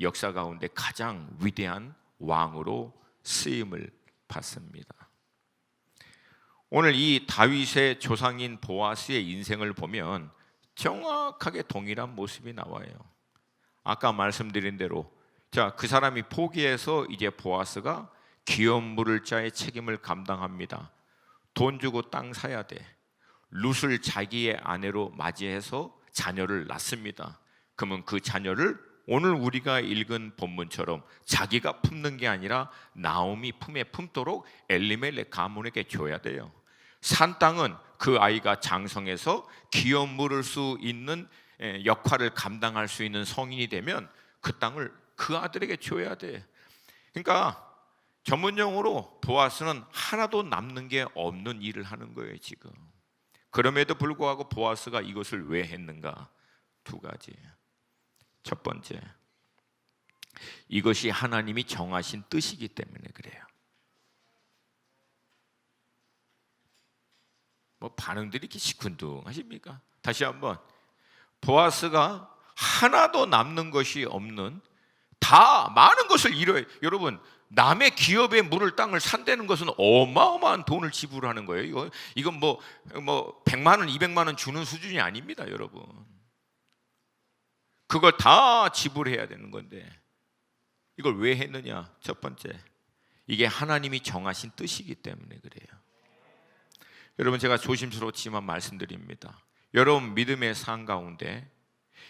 S1: 역사 가운데 가장 위대한 왕으로 쓰임을 받습니다. 오늘 이 다윗의 조상인 보아스의 인생을 보면 정확하게 동일한 모습이 나와요. 아까 말씀드린 대로 그 사람이 포기해서 이제 보아스가 기업 물을 자의 책임을 감당합니다. 돈 주고 땅 사야 돼. 룻을 자기의 아내로 맞이해서 자녀를 낳습니다. 그러면 그 자녀를 오늘 우리가 읽은 본문처럼 자기가 품는 게 아니라 나오미 품에 품도록 엘리멜렉 가문에게 줘야 돼요. 산 땅은 그 아이가 장성해서 기업 물을 수 있는 역할을 감당할 수 있는 성인이 되면 그 땅을 그 아들에게 줘야 돼. 그러니까 전문용어로 보아스는 하나도 남는 게 없는 일을 하는 거예요 지금. 그럼에도 불구하고 보아스가 이것을 왜 했는가? 두 가지. 첫 번째, 이것이 하나님이 정하신 뜻이기 때문에 그래요. 뭐 반응들이 이렇게 시큰둥하십니까? 다시 한번, 보아스가 하나도 남는 것이 없는, 다 많은 것을 잃어요. 여러분, 남의 기업에 물을 땅을 산다는 것은 어마어마한 돈을 지불하는 거예요. 이건 뭐 100만 원, 200만 원 주는 수준이 아닙니다, 여러분. 그걸 다 지불해야 되는 건데 이걸 왜 했느냐? 첫 번째, 이게 하나님이 정하신 뜻이기 때문에 그래요. 여러분, 제가 조심스럽지만 말씀드립니다. 여러분 믿음의 삶 가운데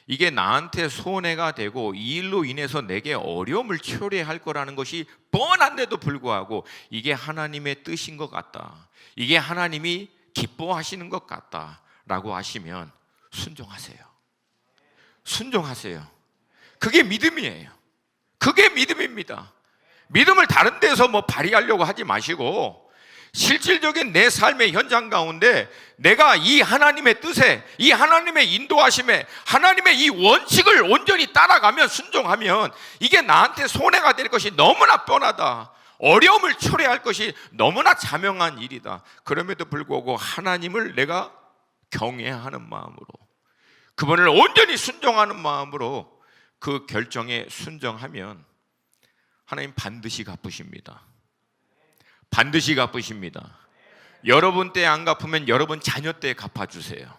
S1: 이게 나한테 손해가 되고 이 일로 인해서 내게 어려움을 초래할 거라는 것이 뻔한데도 불구하고 이게 하나님의 뜻인 것 같다, 이게 하나님이 기뻐하시는 것 같다라고 하시면 순종하세요. 순종하세요. 그게 믿음이에요. 그게 믿음입니다. 믿음을 다른 데서 뭐 발휘하려고 하지 마시고 실질적인 내 삶의 현장 가운데 내가 이 하나님의 뜻에, 이 하나님의 인도하심에, 하나님의 이 원칙을 온전히 따라가면, 순종하면 이게 나한테 손해가 될 것이 너무나 뻔하다, 어려움을 초래할 것이 너무나 자명한 일이다. 그럼에도 불구하고 하나님을 내가 경외하는 마음으로, 그분을 온전히 순종하는 마음으로 그 결정에 순종하면 하나님 반드시 갚으십니다. 반드시 갚으십니다. 여러분 때 안 갚으면 여러분 자녀 때 갚아주세요.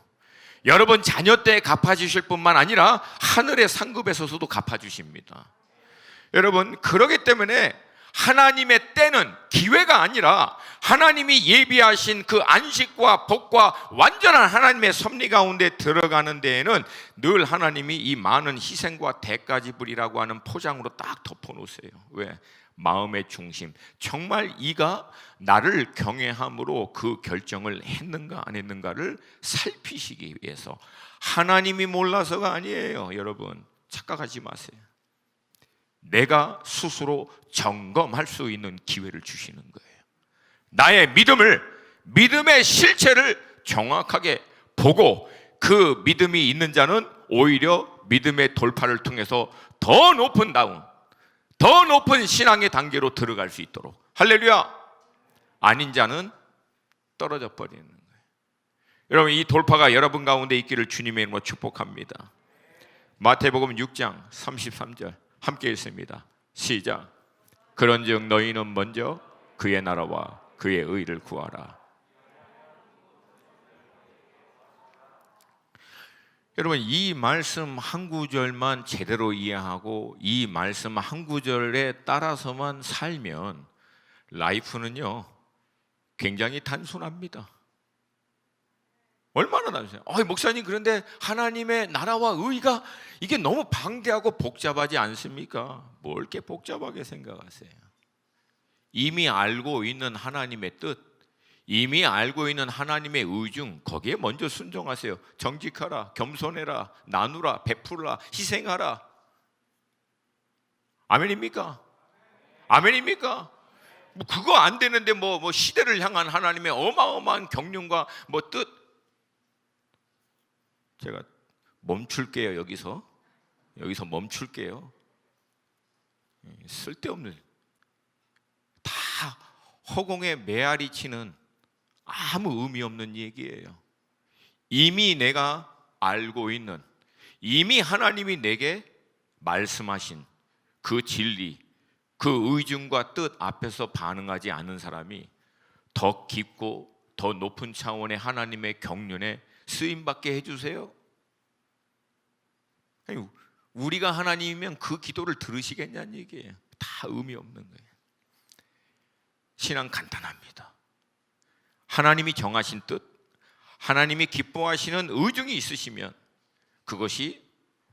S1: 여러분 자녀 때 갚아주실 뿐만 아니라 하늘의 상급에서도 갚아주십니다. 여러분, 그러기 때문에 하나님의 때는 기회가 아니라 하나님이 예비하신 그 안식과 복과 완전한 하나님의 섭리 가운데 들어가는 데에는 늘 하나님이 이 많은 희생과 대가 지불이라고 하는 포장으로 딱 덮어놓으세요. 왜? 마음의 중심, 정말 이가 나를 경외함으로 그 결정을 했는가 안 했는가를 살피시기 위해서. 하나님이 몰라서가 아니에요. 여러분 착각하지 마세요. 내가 스스로 점검할 수 있는 기회를 주시는 거예요. 나의 믿음의 실체를 정확하게 보고 그 믿음이 있는 자는 오히려 믿음의 돌파를 통해서 더 높은 신앙의 단계로 들어갈 수 있도록, 할렐루야, 아닌 자는 떨어져 버리는 거예요. 여러분, 이 돌파가 여러분 가운데 있기를 주님의 이름으로 축복합니다. 마태복음 6장 33절 함께 읽습니다. 시작. 그런즉 너희는 먼저 그의 나라와 그의 의를 구하라. 여러분, 이 말씀 한 구절만 제대로 이해하고 이 말씀 한 구절에 따라서만 살면 라이프는요 굉장히 단순합니다. 얼마나 단순해요. 목사님, 그런데 하나님의 나라와 의가 이게 너무 방대하고 복잡하지 않습니까? 뭘 이렇게 복잡하게 생각하세요? 이미 알고 있는 하나님의 뜻, 이미 알고 있는 하나님의 의중, 거기에 먼저 순종하세요. 정직하라, 겸손해라, 나누라, 베풀라, 희생하라. 아멘입니까? 아멘입니까? 뭐 그거 안 되는데 뭐 시대를 향한 하나님의 어마어마한 경륜과 뜻. 제가 멈출게요. 여기서 멈출게요. 쓸데없는, 다 허공에 메아리 치는 아무 의미 없는 얘기예요. 이미 내가 알고 있는, 이미 하나님이 내게 말씀하신 그 진리, 그 의중과 뜻 앞에서 반응하지 않는 사람이 더 깊고 더 높은 차원의 하나님의 경륜에 쓰임받게 해주세요. 아니, 우리가 하나님이면 그 기도를 들으시겠냐는 얘기예요. 다 의미 없는 거예요. 신앙 간단합니다. 하나님이 정하신 뜻, 하나님이 기뻐하시는 의중이 있으시면 그것이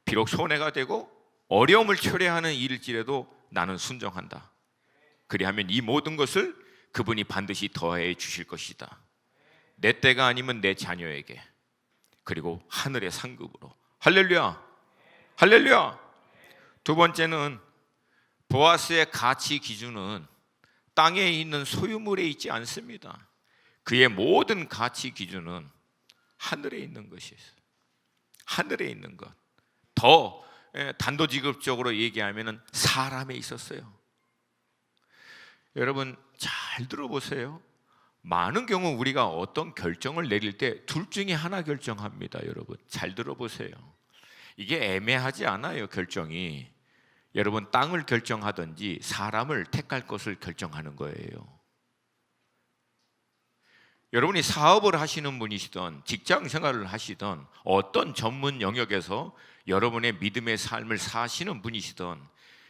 S1: 비록 손해가 되고 어려움을 초래하는 일일지라도 나는 순종한다. 그리하면 이 모든 것을 그분이 반드시 더해 주실 것이다. 내 때가 아니면 내 자녀에게, 그리고 하늘의 상급으로. 할렐루야, 할렐루야. 두 번째는 보아스의 가치 기준은 땅에 있는 소유물에 있지 않습니다. 그의 모든 가치 기준은 하늘에 있는 것이에요. 하늘에 있는 것. 더 단도직입적으로 얘기하면 사람에 있었어요. 여러분 잘 들어보세요. 많은 경우 우리가 어떤 결정을 내릴 때 둘 중에 하나 결정합니다. 여러분 잘 들어보세요. 이게 애매하지 않아요. 결정이. 여러분 땅을 결정하든지 사람을 택할 것을 결정하는 거예요. 여러분이 사업을 하시는 분이시든 직장 생활을 하시든 어떤 전문 영역에서 여러분의 믿음의 삶을 사시는 분이시든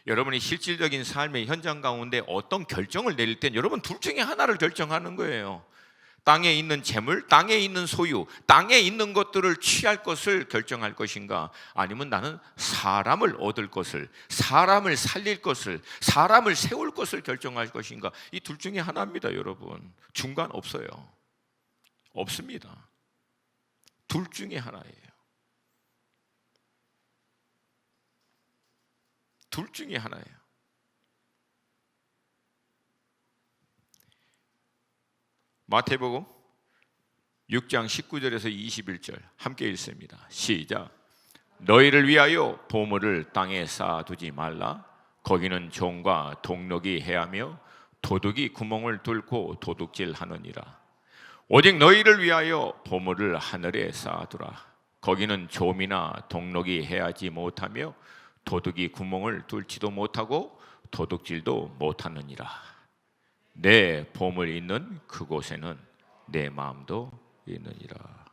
S1: 여러분이 실질적인 삶의 현장 가운데 어떤 결정을 내릴 땐 여러분 둘 중에 하나를 결정하는 거예요. 땅에 있는 재물, 땅에 있는 소유, 땅에 있는 것들을 취할 것을 결정할 것인가, 아니면 나는 사람을 얻을 것을, 사람을 살릴 것을, 사람을 세울 것을 결정할 것인가. 이 둘 중에 하나입니다. 여러분 중간 없어요. 없습니다. 둘 중에 하나예요. 둘 중에 하나예요. 마태복음 6장 19절에서 21절 함께 읽습니다. 시작. 너희를 위하여 보물을 땅에 쌓아두지 말라. 거기는 종과 동록이 해하며 도둑이 구멍을 뚫고 도둑질하느니라. 오직 너희를 위하여 보물을 하늘에 쌓아두라. 거기는 좀이나 동록이 해하지 못하며 도둑이 구멍을 뚫지도 못하고 도둑질도 못하느니라. 내 보물 있는 그곳에는 내 마음도 있느니라.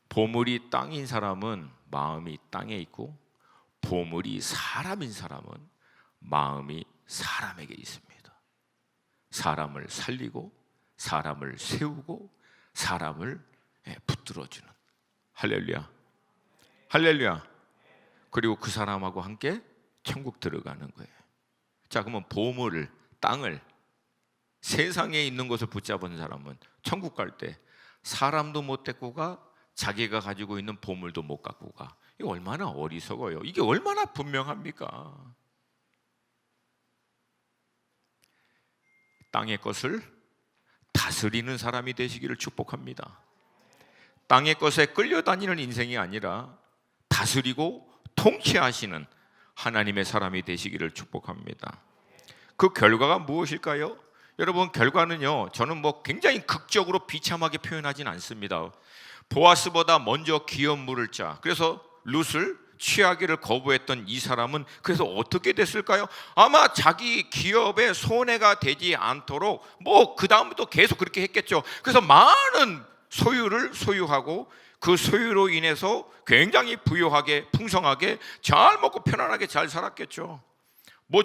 S1: 보물이 땅인 사람은 마음이 땅에 있고, 보물이 사람인 사람은 마음이 사람에게 있습니다. 사람을 살리고 사람을 세우고 사람을 붙들어주는. 할렐루야, 할렐루야. 그리고 그 사람하고 함께 천국 들어가는 거예요. 자, 그러면 보물을, 땅을, 세상에 있는 것을 붙잡은 사람은 천국 갈 때 사람도 못 데리고 가, 자기가 가지고 있는 보물도 못 갖고 가. 이게 얼마나 어리석어요. 이게 얼마나 분명합니까? 땅의 것을 다스리는 사람이 되시기를 축복합니다. 땅의 것에 끌려다니는 인생이 아니라 다스리고 통치하시는 하나님의 사람이 되시기를 축복합니다. 그 결과가 무엇일까요? 여러분 결과는요, 저는 굉장히 극적으로 비참하게 표현하진 않습니다. 보아스보다 먼저 기업 물을 자, 그래서 룻을 취하기를 거부했던 이 사람은 그래서 어떻게 됐을까요? 아마 자기 기업에 손해가 되지 않도록 그 다음부터 계속 그렇게 했겠죠. 그래서 많은 소유를 소유하고 그 소유로 인해서 굉장히 부유하게 풍성하게 잘 먹고 편안하게 잘 살았겠죠.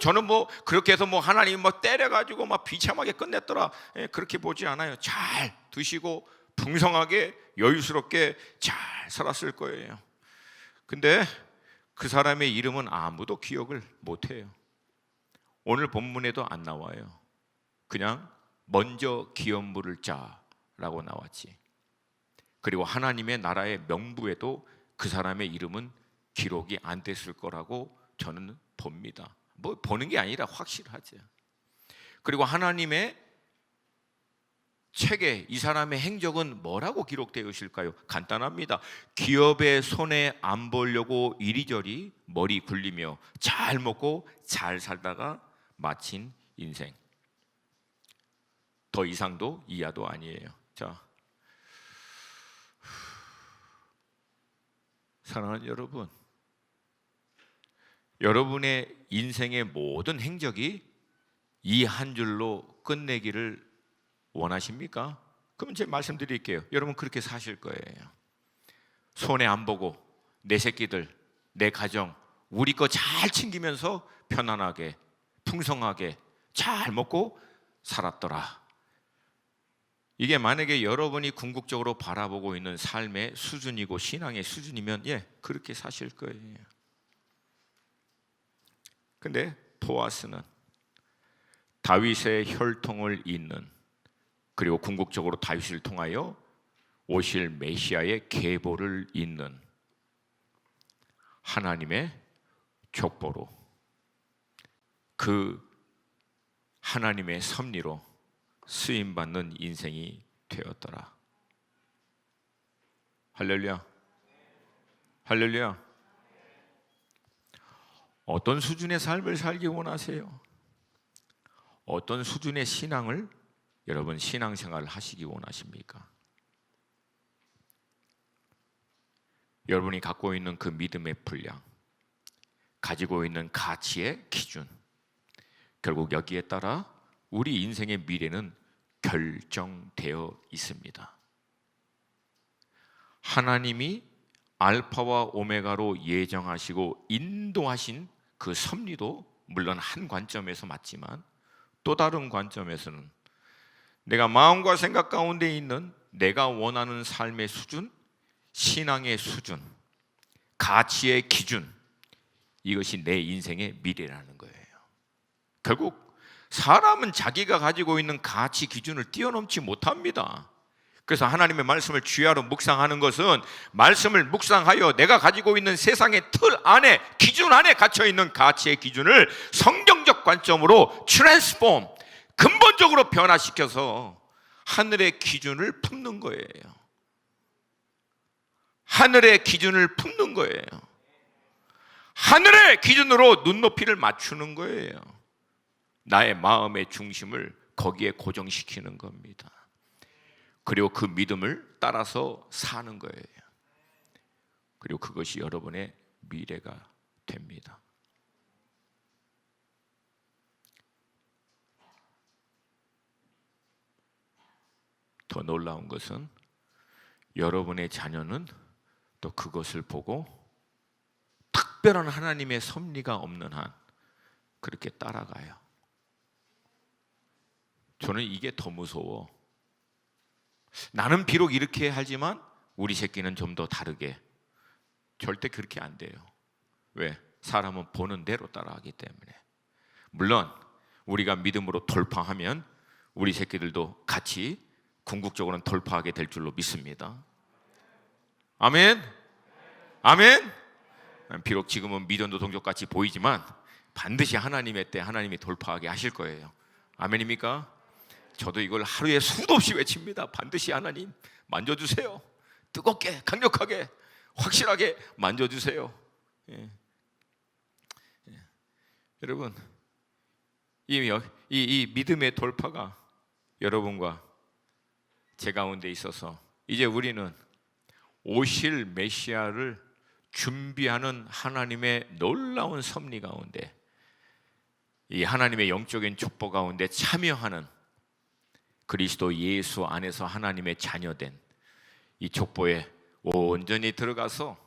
S1: 저는 그렇게 해서 하나님 때려가지고 비참하게 끝냈더라, 그렇게 보지 않아요. 잘 드시고 풍성하게 여유스럽게 잘 살았을 거예요. 근데 그 사람의 이름은 아무도 기억을 못해요. 오늘 본문에도 안 나와요. 그냥 먼저 기업 물을 자라고 나왔지. 그리고 하나님의 나라의 명부에도 그 사람의 이름은 기록이 안 됐을 거라고 저는 봅니다. 보는 게 아니라 확실하죠. 그리고 하나님의 책에 이 사람의 행적은 뭐라고 기록되어 있을까요? 간단합니다. 기업의 손에 안 보려고 이리저리 머리 굴리며 잘 먹고 잘 살다가 마친 인생. 더 이상도 이하도 아니에요. 자, 사랑하는 여러분, 여러분의 인생의 모든 행적이 이 한 줄로 끝내기를 원하십니까? 그럼 제가 말씀드릴게요. 여러분 그렇게 사실 거예요. 손해 안 보고 내 새끼들, 내 가정, 우리 거 잘 챙기면서 편안하게 풍성하게 잘 먹고 살았더라. 이게 만약에 여러분이 궁극적으로 바라보고 있는 삶의 수준이고 신앙의 수준이면 그렇게 사실 거예요. 근데 보아스는 다윗의 혈통을 잇는, 그리고 궁극적으로 다윗을 통하여 오실 메시아의 계보를 잇는 하나님의 족보로, 그 하나님의 섭리로 쓰임받는 인생이 되었더라. 할렐루야. 할렐루야. 어떤 수준의 삶을 살기 원하세요? 어떤 수준의 신앙을 여러분 신앙생활을 하시기 원하십니까? 여러분이 갖고 있는 그 믿음의 분량, 가지고 있는 가치의 기준, 결국 여기에 따라 우리 인생의 미래는 결정되어 있습니다. 하나님이 알파와 오메가로 예정하시고 인도하신 그 섭리도 물론 한 관점에서 맞지만, 또 다른 관점에서는 내가 마음과 생각 가운데 있는 내가 원하는 삶의 수준, 신앙의 수준, 가치의 기준, 이것이 내 인생의 미래라는 거예요. 결국 사람은 자기가 가지고 있는 가치 기준을 뛰어넘지 못합니다. 그래서 하나님의 말씀을 주야로 묵상하는 것은 말씀을 묵상하여 내가 가지고 있는 세상의 틀 안에, 기준 안에 갇혀 있는 가치의 기준을 성경적 관점으로 트랜스폼, 근본적으로 변화시켜서 하늘의 기준을 품는 거예요. 하늘의 기준을 품는 거예요. 하늘의 기준으로 눈높이를 맞추는 거예요. 나의 마음의 중심을 거기에 고정시키는 겁니다. 그리고 그 믿음을 따라서 사는 거예요. 그리고 그것이 여러분의 미래가 됩니다. 더 놀라운 것은 여러분의 자녀는 또 그것을 보고 특별한 하나님의 섭리가 없는 한 그렇게 따라가요. 저는 이게 더 무서워. 나는 비록 이렇게 하지만 우리 새끼는 좀 더 다르게. 절대 그렇게 안 돼요. 왜? 사람은 보는 대로 따라하기 때문에. 물론 우리가 믿음으로 돌파하면 우리 새끼들도 같이 궁극적으로는 돌파하게 될 줄로 믿습니다. 아멘. 아멘. 비록 지금은 미련도 동족같이 보이지만 반드시 하나님의 때 하나님이 돌파하게 하실 거예요. 아멘입니까? 저도 이걸 하루에 수도 없이 외칩니다. 반드시 하나님 만져주세요. 뜨겁게, 강력하게, 확실하게 만져주세요. 예. 예. 여러분, 이 믿음의 돌파가 여러분과 제 가운데 있어서 이제 우리는 오실 메시아를 준비하는 하나님의 놀라운 섭리 가운데, 이 하나님의 영적인 족보 가운데 참여하는, 그리스도 예수 안에서 하나님의 자녀된 이 족보에 온전히 들어가서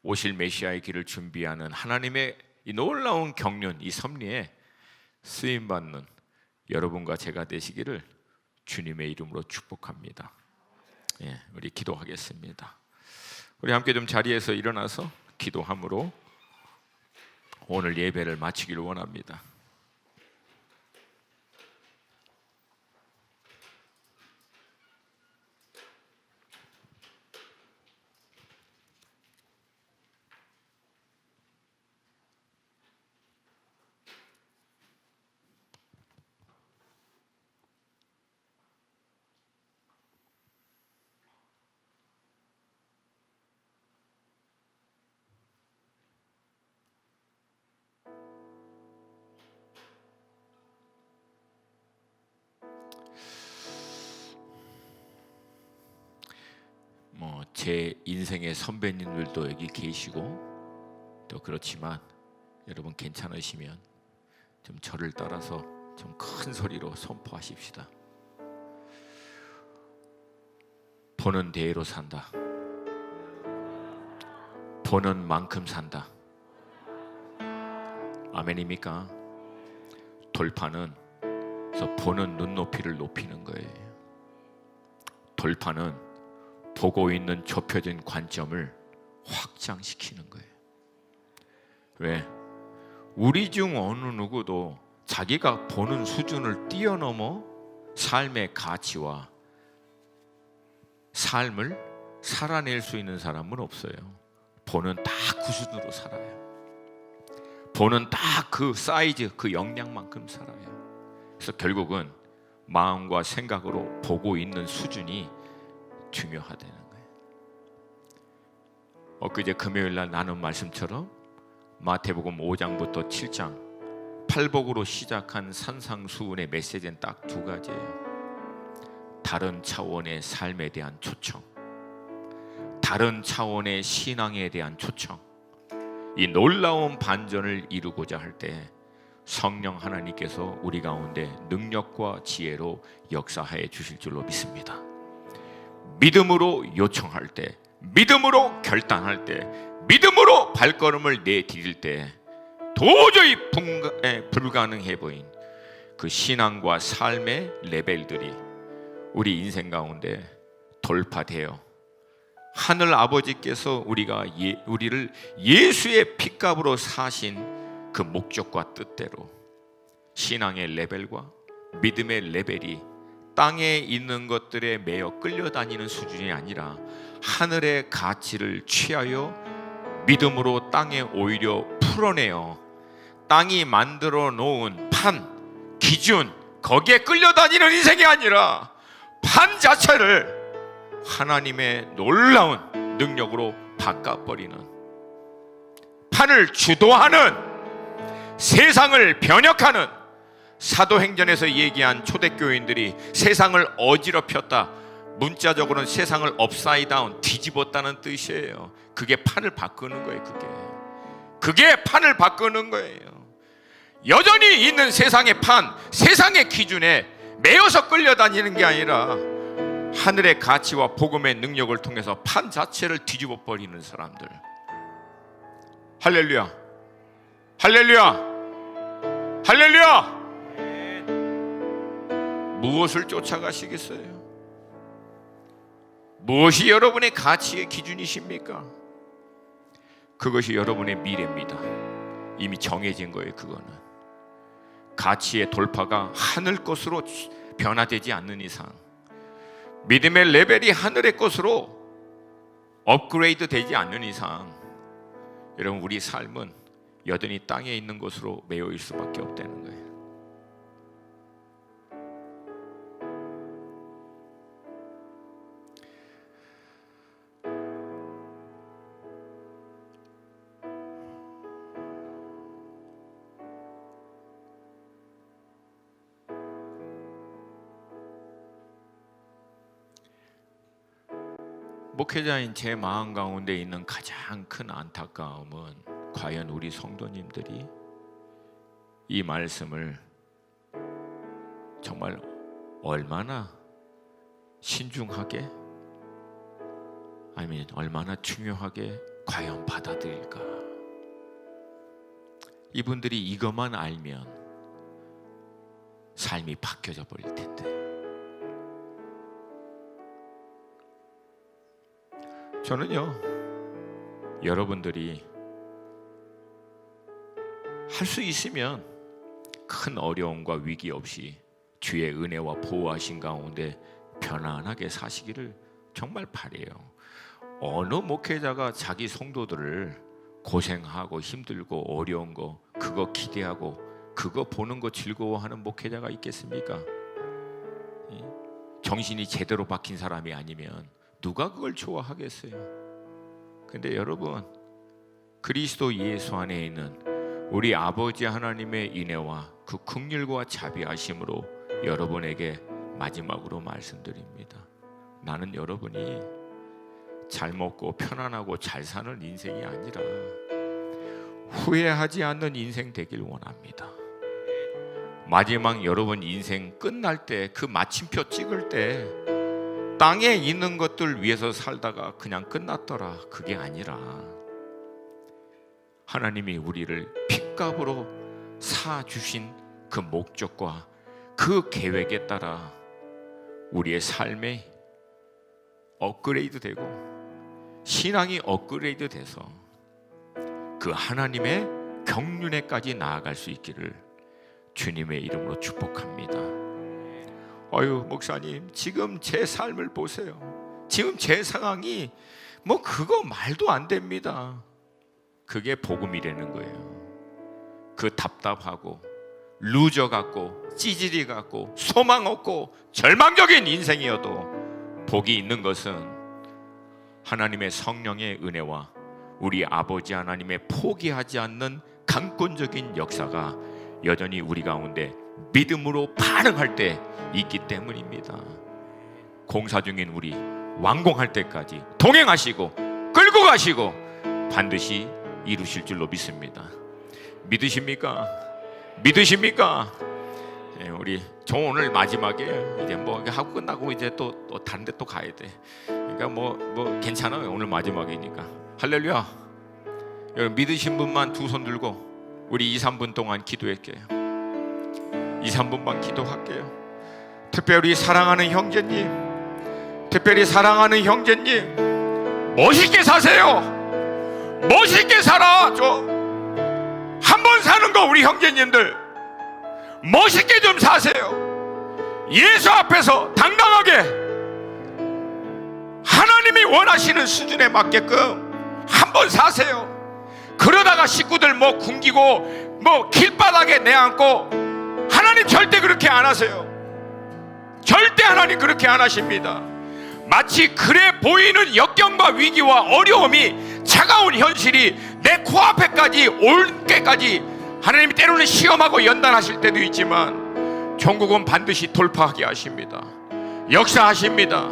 S1: 오실 메시아의 길을 준비하는 하나님의 이 놀라운 경륜, 이 섭리에 쓰임받는 여러분과 제가 되시기를 주님의 이름으로 축복합니다. 예, 우리 기도하겠습니다. 우리 함께 좀 자리에서 일어나서 기도함으로 오늘 예배를 마치기를 원합니다. 제 인생의 선배님들도 여기 계시고 또 그렇지만 여러분 괜찮으시면 좀 저를 따라서 좀 큰 소리로 선포하십시다. 보는 대로 산다. 보는 만큼 산다. 아멘입니까? 돌파는 그래서 보는 눈높이를 높이는 거예요. 돌파는 보고 있는 좁혀진 관점을 확장시키는 거예요. 왜? 우리 중 어느 누구도 자기가 보는 수준을 뛰어넘어 삶의 가치와 삶을 살아낼 수 있는 사람은 없어요. 보는 딱 그 수준으로 살아요. 보는 딱 그 사이즈, 그 역량만큼 살아요. 그래서 결국은 마음과 생각으로 보고 있는 수준이 중요하다는 거예요. 엊그제 금요일날 나눈 말씀처럼 마태복음 5장부터 7장 팔복으로 시작한 산상수훈의 메시지는 딱 두 가지예요. 다른 차원의 삶에 대한 초청, 다른 차원의 신앙에 대한 초청. 이 놀라운 반전을 이루고자 할 때 성령 하나님께서 우리 가운데 능력과 지혜로 역사해 주실 줄로 믿습니다. 믿음으로 요청할 때, 믿음으로 결단할 때, 믿음으로 발걸음을 내디딜 때 도저히 불가능해 보인 그 신앙과 삶의 레벨들이 우리 인생 가운데 돌파되어 하늘 아버지께서 우리를 예수의 핏값으로 사신 그 목적과 뜻대로 신앙의 레벨과 믿음의 레벨이 땅에 있는 것들에 매여 끌려다니는 수준이 아니라 하늘의 가치를 취하여 믿음으로 땅에 오히려 풀어내어 땅이 만들어 놓은 판, 기준, 거기에 끌려다니는 인생이 아니라 판 자체를 하나님의 놀라운 능력으로 바꿔버리는, 판을 주도하는, 세상을 변혁하는, 사도행전에서 얘기한 초대교인들이 세상을 어지럽혔다, 문자적으로는 세상을 업사이드 다운, 뒤집었다는 뜻이에요. 그게 판을 바꾸는 거예요. 그게 판을 바꾸는 거예요. 여전히 있는 세상의 판, 세상의 기준에 매여서 끌려다니는 게 아니라 하늘의 가치와 복음의 능력을 통해서 판 자체를 뒤집어 버리는 사람들. 할렐루야, 할렐루야, 할렐루야. 무엇을 쫓아가시겠어요? 무엇이 여러분의 가치의 기준이십니까? 그것이 여러분의 미래입니다. 이미 정해진 거예요. 그거는 가치의 돌파가 하늘 것으로 변화되지 않는 이상, 믿음의 레벨이 하늘의 것으로 업그레이드 되지 않는 이상, 여러분 우리 삶은 여전히 땅에 있는 것으로 매여일 수밖에 없다는 거예요. 목회자인 제 마음 가운데 있는 가장 큰 안타까움은 과연 우리 성도님들이 이 말씀을 정말 얼마나 신중하게, 아니면 얼마나 중요하게 과연 받아들일까? 이분들이 이것만 알면 삶이 바뀌어져 버릴 텐데. 저는요, 여러분들이 할 수 있으면 큰 어려움과 위기 없이 주의 은혜와 보호하신 가운데 편안하게 사시기를 정말 바라요. 어느 목회자가 자기 성도들을 고생하고 힘들고 어려운 거 그거 기대하고 그거 보는 거 즐거워하는 목회자가 있겠습니까? 정신이 제대로 박힌 사람이 아니면 누가 그걸 좋아하겠어요? 근데 여러분, 그리스도 예수 안에 있는 우리 아버지 하나님의 인애와 그 긍휼과 자비하심으로 여러분에게 마지막으로 말씀드립니다. 나는 여러분이 잘 먹고 편안하고 잘 사는 인생이 아니라 후회하지 않는 인생 되길 원합니다. 마지막 여러분 인생 끝날 때, 그 마침표 찍을 때 땅에 있는 것들 위해서 살다가 그냥 끝났더라, 그게 아니라 하나님이 우리를 핏값으로 사주신 그 목적과 그 계획에 따라 우리의 삶이 업그레이드 되고 신앙이 업그레이드 돼서 그 하나님의 경륜에까지 나아갈 수 있기를 주님의 이름으로 축복합니다. 어휴, 목사님, 지금 제 삶을 보세요. 지금 제 상황이 뭐 그거 말도 안 됩니다. 그게 복음이라는 거예요. 그 답답하고 루저 같고 찌질이 같고 소망 없고 절망적인 인생이어도 복이 있는 것은 하나님의 성령의 은혜와 우리 아버지 하나님의 포기하지 않는 강권적인 역사가 여전히 우리 가운데 믿음으로 반응할 때 있기 때문입니다. 공사 중인 우리 완공할 때까지 동행하시고 끌고 가시고 반드시 이루실 줄로 믿습니다. 믿으십니까? 믿으십니까? 예, 우리 저 오늘 마지막에 이제 뭐 하고 끝나고 이제 또 다른 데 또 가야 돼. 그러니까 뭐 괜찮아요. 오늘 마지막이니까. 할렐루야. 여러분, 믿으신 분만 두 손 들고 우리 2-3분 동안 기도할게요. 2-3분만 기도할게요. 특별히 사랑하는 형제님, 특별히 사랑하는 형제님, 멋있게 사세요. 멋있게 살아. 한 번 사는 거 우리 형제님들 멋있게 좀 사세요. 예수 앞에서 당당하게 하나님이 원하시는 수준에 맞게끔 한 번 사세요. 그러다가 식구들 뭐 굶기고 뭐 길바닥에 내앉고, 하나님 절대 그렇게 안 하세요. 절대 하나님 그렇게 안 하십니다. 마치 그래 보이는 역경과 위기와 어려움이, 차가운 현실이 내 코앞에까지 올 때까지 하나님이 때로는 시험하고 연단하실 때도 있지만 종국은 반드시 돌파하게 하십니다. 역사하십니다.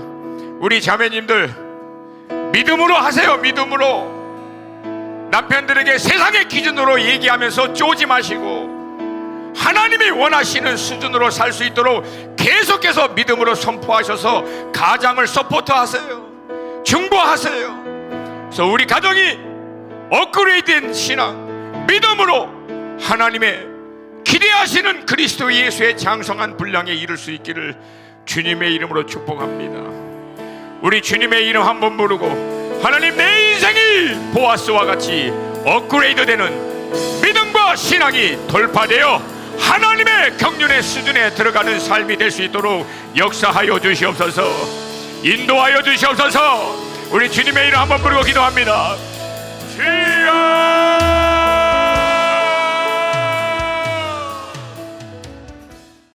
S1: 우리 자매님들 믿음으로 하세요. 믿음으로. 남편들에게 세상의 기준으로 얘기하면서 쪼지 마시고 하나님이 원하시는 수준으로 살 수 있도록 계속해서 믿음으로 선포하셔서 가장을 서포트하세요. 중보하세요. 그래서 우리 가정이 업그레이드된 신앙, 믿음으로 하나님의 기대하시는 그리스도 예수의 장성한 분량에 이룰 수 있기를 주님의 이름으로 축복합니다. 우리 주님의 이름 한번 부르고, 하나님, 내 인생이 보아스와 같이 업그레이드 되는 믿음과 신앙이 돌파되어 하나님의 경륜의 수준에 들어가는 삶이 될 수 있도록 역사하여 주시옵소서. 인도하여 주시옵소서. 우리 주님의 이름 한번 부르고 기도합니다. 주여.